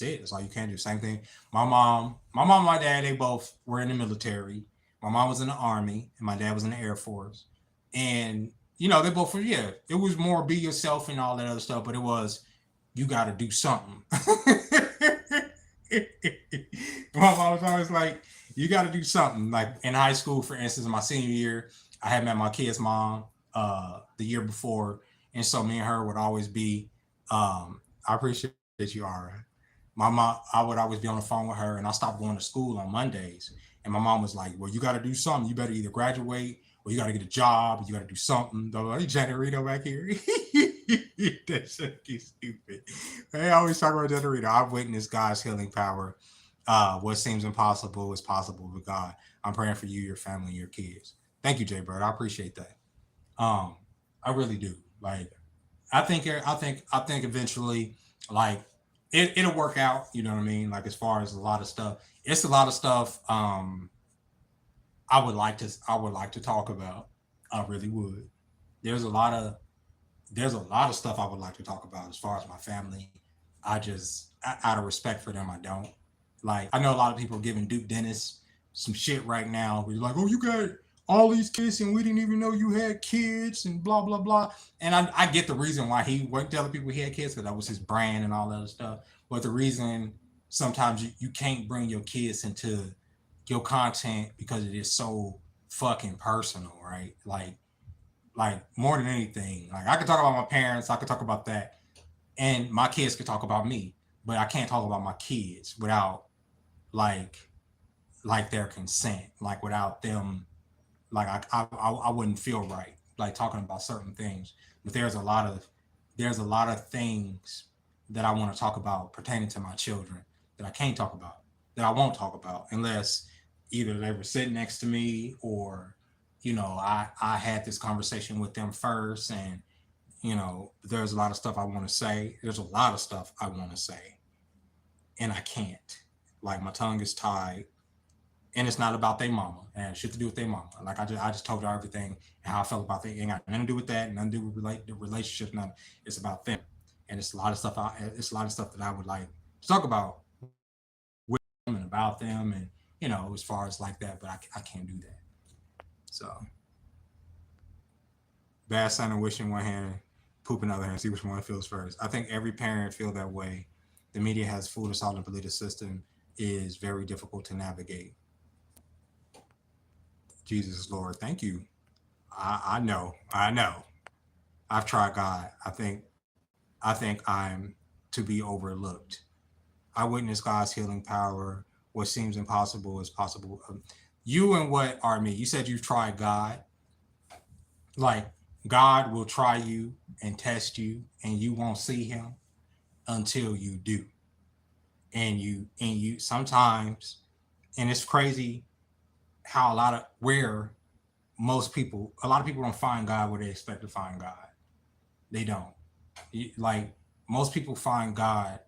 it. That's all you can do. Same thing. My mom, and my dad, they both were in the military. My mom was in the army, and my dad was in the Air Force. And they both were, yeah. It was more be yourself and all that other stuff, but it was you got to do something. My mom was always like, you got to do something. Like in high school, for instance, in my senior year, I had met my kid's mom the year before, and so me and her would always be. I appreciate you, Ara. My mom, I would always be on the phone with her, and I stopped going to school on Mondays. And my mom was like, "Well, you got to do something. You better either graduate or you got to get a job. Or you got to do something." Hey, Janarito back here. That's so stupid. They always talk about Janarito. I've witnessed God's healing power. What seems impossible is possible with God. I'm praying for you, your family, and your kids. Thank you, Jay Bird. I appreciate that. Um, I really do. Like, I think eventually, like, it'll work out. You know what I mean? Like, as far as a lot of stuff, it's a lot of stuff. I would like to talk about. I really would. There's a lot of there's a lot of stuff I would like to talk about as far as my family. I just, out of respect for them, I don't. Like, I know a lot of people are giving Duke Dennis some shit right now. We're like, oh, you got all these kids and we didn't even know you had kids and blah, blah, blah. And I get the reason why he went to other people he had kids, because that was his brand and all that other stuff. But the reason sometimes you can't bring your kids into your content because it is so fucking personal, right? Like more than anything, like I could talk about my parents, I could talk about that, and my kids could talk about me, but I can't talk about my kids without like their consent, like without them, like I wouldn't feel right like talking about certain things. But there's a lot of things that I want to talk about pertaining to my children that I can't talk about, that I won't talk about unless either they were sitting next to me, or I had this conversation with them first. And there's a lot of stuff I want to say. There's a lot of stuff I want to say, and I can't. Like, my tongue is tied, and it's not about their mama. And shit to do with their mama. Like, I just told her everything and how I felt about it. It ain't got nothing to do with that, nothing to do with the relationship. Nothing. It's about them, and it's a lot of stuff. It's a lot of stuff that I would like to talk about with them and about them, and as far as like that. But I can't do that. So, bad sign of wishing one hand, poop another hand, see which one feels first. I think every parent feel that way. The media has fooled us all, and believe the system is very difficult to navigate. Jesus Lord, thank you. I know. I've tried God. I think I'm to be overlooked. I witness God's healing power. What seems impossible is possible. You and what are me? You said you've tried God. Like, God will try you and test you, and you won't see Him until you do. And you sometimes, and it's crazy how a lot of people don't find God where they expect to find God. They don't. Like, most people find God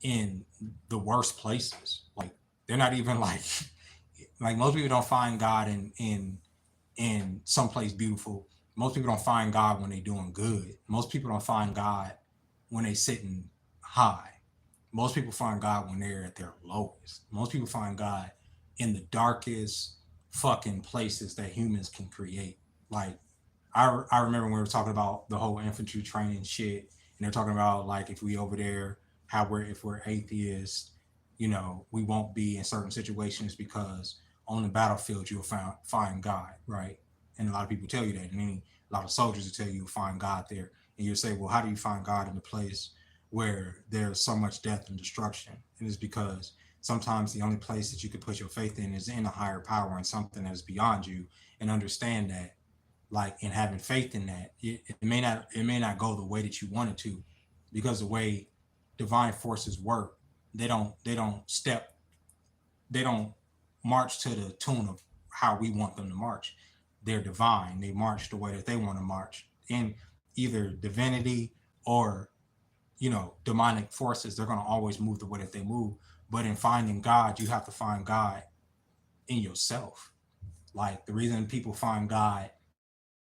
in the worst places. Like, they're not even like most people don't find God in someplace beautiful. Most people don't find God when they're doing good. Most people don't find God when they're sitting high. Most people find God when they're at their lowest. Most people find God in the darkest fucking places that humans can create. Like, I remember when we were talking about the whole infantry training shit, and they're talking about, like, if we over there, if we're atheists, we won't be in certain situations because on the battlefield you'll find God, right? And a lot of people tell you that, and a lot of soldiers will tell you you'll find God there, and you'll say, well, how do you find God in the place where there's so much death and destruction. And it's because sometimes the only place that you could put your faith in is in a higher power and something that is beyond you, and understand that, like, in having faith in that, it may not go the way that you want it to, because the way divine forces work, they don't march to the tune of how we want them to march. They're divine. They march the way that they want to march. In either divinity or, demonic forces, they're going to always move the way that they move. But in finding God, you have to find God in yourself. Like, the reason people find God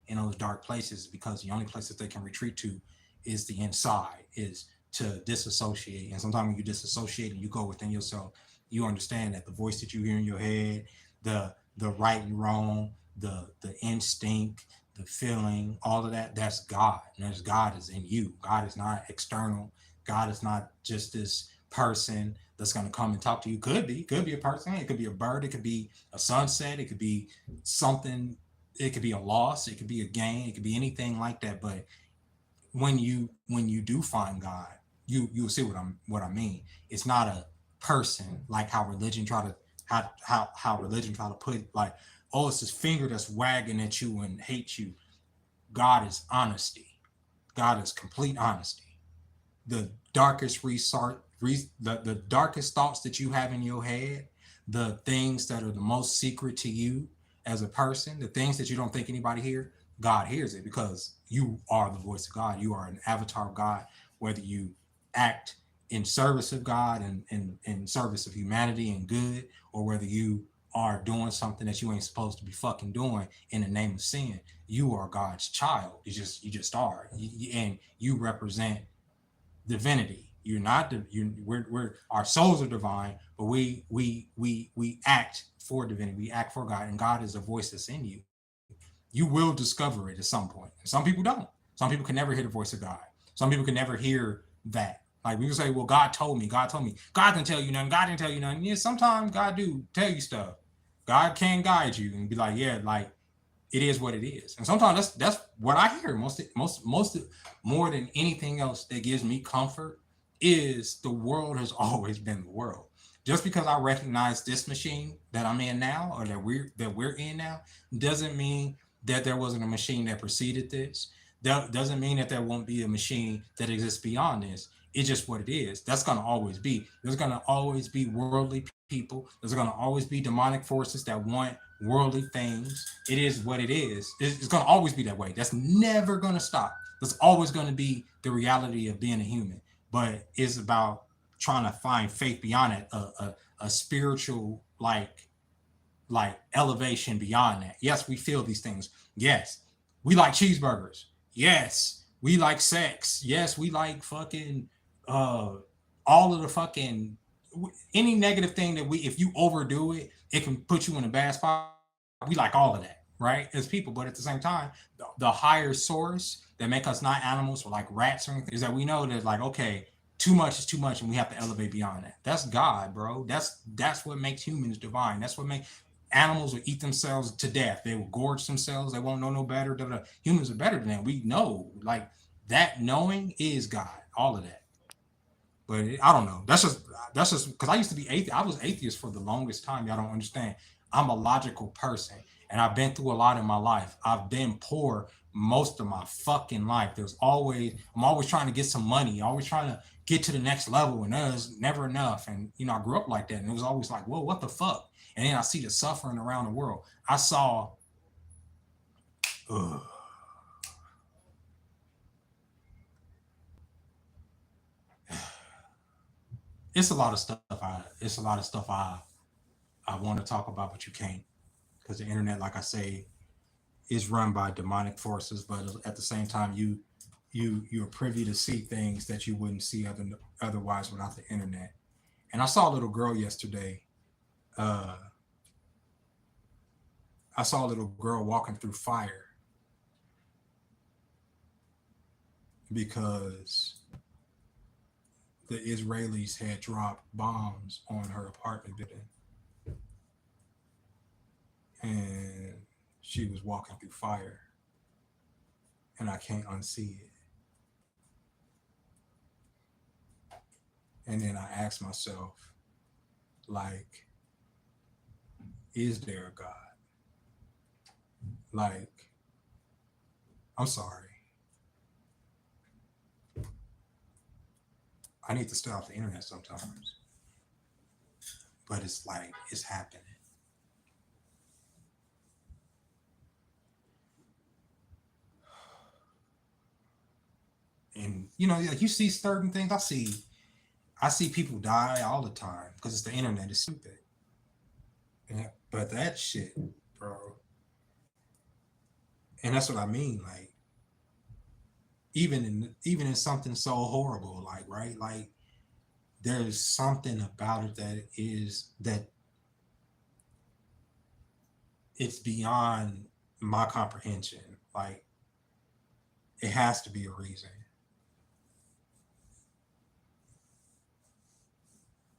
in those dark places is because the only place that they can retreat to is the inside, is to disassociate. And sometimes when you disassociate and you go within yourself, you understand that the voice that you hear in your head, the right and wrong, the instinct, the feeling, all of that, that's God. And there's God is in you. God is not external. God is not just this person that's going to come and talk to you. Could be a person. It could be a bird. It could be a sunset. It could be something. It could be a loss. It could be a gain. It could be anything like that. But when you do find God, you'll see what I mean. It's not a person, like how religion try to put, like, oh, it's this finger that's wagging at you and hates you. God is honesty. God is complete honesty. The darkest the darkest thoughts that you have in your head, the things that are the most secret to you as a person, the things that you don't think anybody hear, God hears it, because you are the voice of God. You are an avatar of God, whether you act in service of God and in service of humanity and good, or whether you are doing something that you ain't supposed to be fucking doing in the name of sin. You are God's child. You just are, and you represent divinity. You're not we're our souls are divine, but we act for divinity. We act for God, and God is a voice that's in you. You will discover it at some point. Some people don't. Some people can never hear the voice of God. Some people can never hear that. Like, we can say, well, God told me. God told me. God didn't tell you nothing. God didn't tell you nothing. Yeah, sometimes God do tell you stuff. God can guide you and be like, yeah, like, it is what it is. And sometimes that's what I hear most more than anything else that gives me comfort is the world has always been the world. Just because I recognize this machine that I'm in now, or that we're in now, doesn't mean that there wasn't a machine that preceded this. That doesn't mean that there won't be a machine that exists beyond this. It's just what it is. That's going to always be. There's going to always be worldly people. There's going to always be demonic forces that want worldly things. It is what it is. It's going to always be that way. That's never going to stop. That's always going to be the reality of being a human. But it's about trying to find faith beyond it, a spiritual, like elevation beyond that. Yes, we feel these things. Yes, we like cheeseburgers. Yes, we like sex. Yes, we like fucking uh all of the fucking any negative thing that we if you overdo it, it can put you in a bad spot. We like all of that, right? As people, but at the same time, the higher source that make us not animals or like rats or anything is that we know that, like, okay, too much is too much and we have to elevate beyond that. That's God, bro. That's what makes humans divine. That's what makes animals will eat themselves to death. They will gorge themselves. They won't know no better. Humans are better than that. We know, like, that knowing is God. All of that. But I don't know. That's just because I used to be atheist. I was atheist for the longest time. Y'all don't understand. I'm a logical person, and I've been through a lot in my life. I've been poor most of my fucking life. I'm always trying to get some money, always trying to get to the next level, and there's never enough. And I grew up like that, and it was always like, whoa, what the fuck? And then I see the suffering around the world. I saw. Ugh, it's a lot of stuff. I want to talk about, but you can't, because the internet, like I say, is run by demonic forces. But at the same time, you're privy to see things that you wouldn't see otherwise without the internet. And I saw a little girl yesterday. Uh, I saw a little girl walking through fire because the Israelis had dropped bombs on her apartment building, and she was walking through fire, and I can't unsee it. And then I ask myself, like, is there a God? Like, I'm sorry. I need to stay off the internet sometimes. But it's like, it's happening. And like you see certain things. I see people die all the time because it's the internet. It's stupid. Yeah, but that shit, bro. And that's what I mean. Like, even in something so horrible, like, right, like, there's something about it that it's beyond my comprehension. Like, it has to be a reason.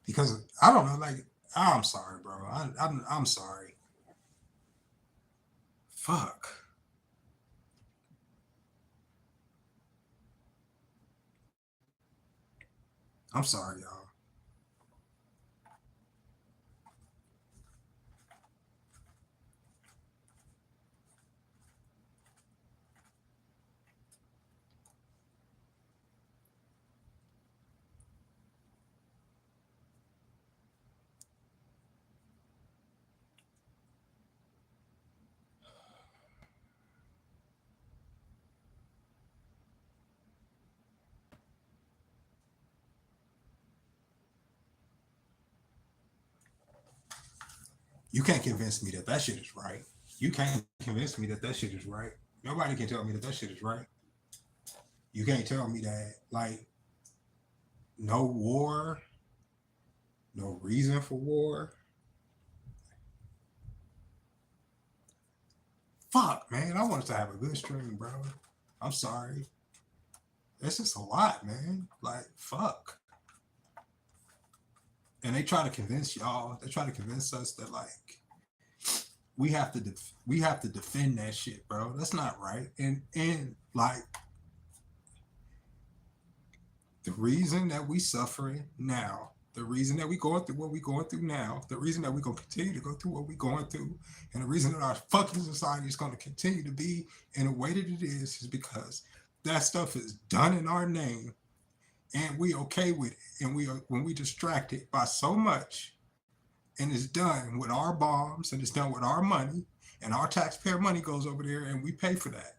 Because I don't know, like, I'm sorry, bro. I'm sorry. Fuck. I'm sorry, y'all. You can't convince me that that shit is right. You can't convince me that that shit is right. Nobody can tell me that that shit is right. You can't tell me that, like, no war, no reason for war. Fuck, man. I wanted to have a good stream, bro. I'm sorry. It's just a lot, man. Like, fuck. And they try to convince y'all. They try to convince us that, like, we have to defend that shit, bro. That's not right. And like, the reason that we suffering now, the reason that we going through what we going through now, the reason that we gonna continue to go through what we going through, and the reason that our fucking society is gonna continue to be in the way that it is because that stuff is done in our name, and we okay with it, and we are when we distracted by so much, and it's done with our bombs, and it's done with our money, and our taxpayer money goes over there, and we pay for that.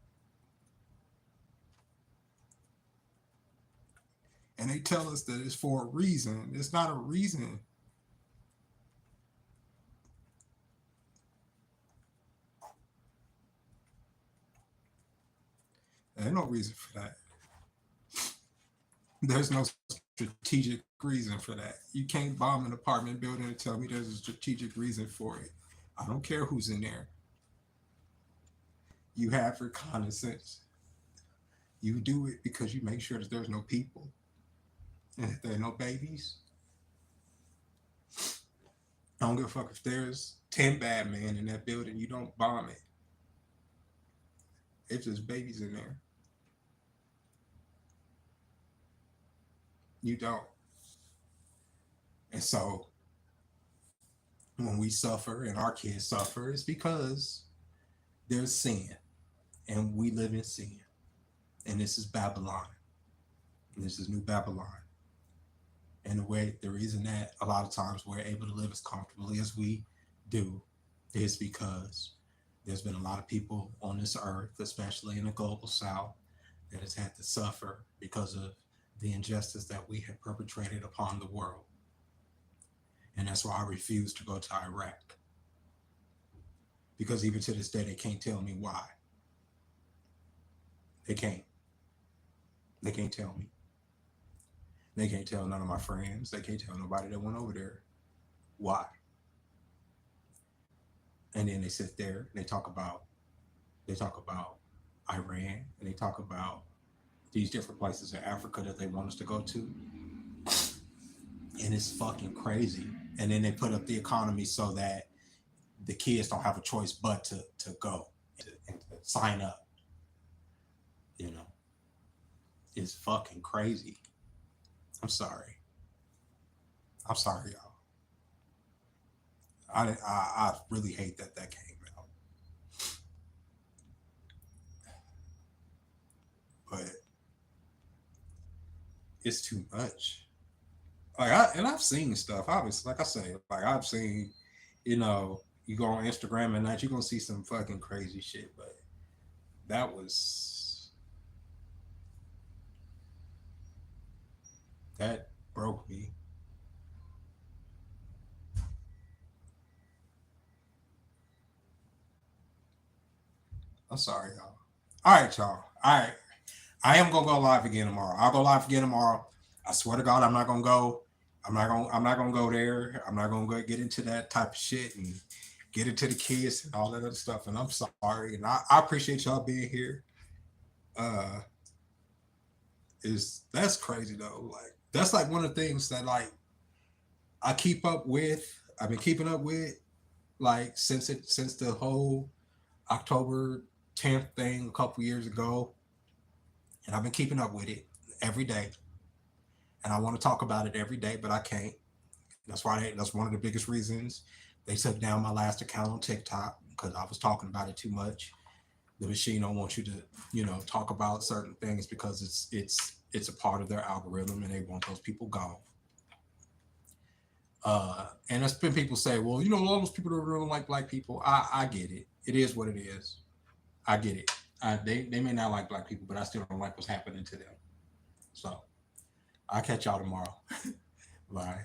And they tell us that it's for a reason. It's not a reason. There's no reason for that. There's no strategic reason for that. You can't bomb an apartment building and tell me there's a strategic reason for it. I don't care who's in there. You have reconnaissance. You do it because you make sure that there's no people and that there are no babies. I don't give a fuck if there's 10 bad men in that building. You don't bomb it. If there's babies in there, you don't. And so when we suffer and our kids suffer, it's because there's sin and we live in sin. And this is Babylon. And this is New Babylon. And the reason that a lot of times we're able to live as comfortably as we do is because there's been a lot of people on this earth, especially in the global south, that has had to suffer because of the injustice that we have perpetrated upon the world. And that's why I refuse to go to Iraq. Because even to this day, they can't tell me why. They can't. They can't tell me. They can't tell none of my friends. They can't tell nobody that went over there why. And then they sit there and they talk about Iran, and they talk about these different places in Africa that they want us to go to. And it's fucking crazy. And then they put up the economy so that the kids don't have a choice but to go and to sign up. You know, it's fucking crazy. I'm sorry. I'm sorry, y'all. I really hate that that came out, but it's too much. Like I've seen stuff. Obviously, like I say, like I've seen, you go on Instagram and that you're gonna see some fucking crazy shit. But that was that broke me. I'm sorry, y'all. All right, y'all. All right, I am gonna go live again tomorrow. I'll go live again tomorrow. I swear to God, I'm not gonna go. I'm not gonna go there. I'm not gonna go get into that type of shit and get into the kids and all that other stuff. And I'm sorry. And I appreciate y'all being here. Uh is that's crazy though. Like that's like one of the things that like I keep up with. I've been keeping up with like since the whole October 10th thing a couple years ago, and I've been keeping up with it every day. And I want to talk about it every day, but I can't. That's one of the biggest reasons they took down my last account on TikTok because I was talking about it too much. The machine don't want you to, talk about certain things because it's a part of their algorithm and they want those people gone. And there's been people say, well, all those people that don't like black people. I get it. It is what it is. I get it. They may not like black people, but I still don't like what's happening to them. So I'll catch y'all tomorrow. Bye.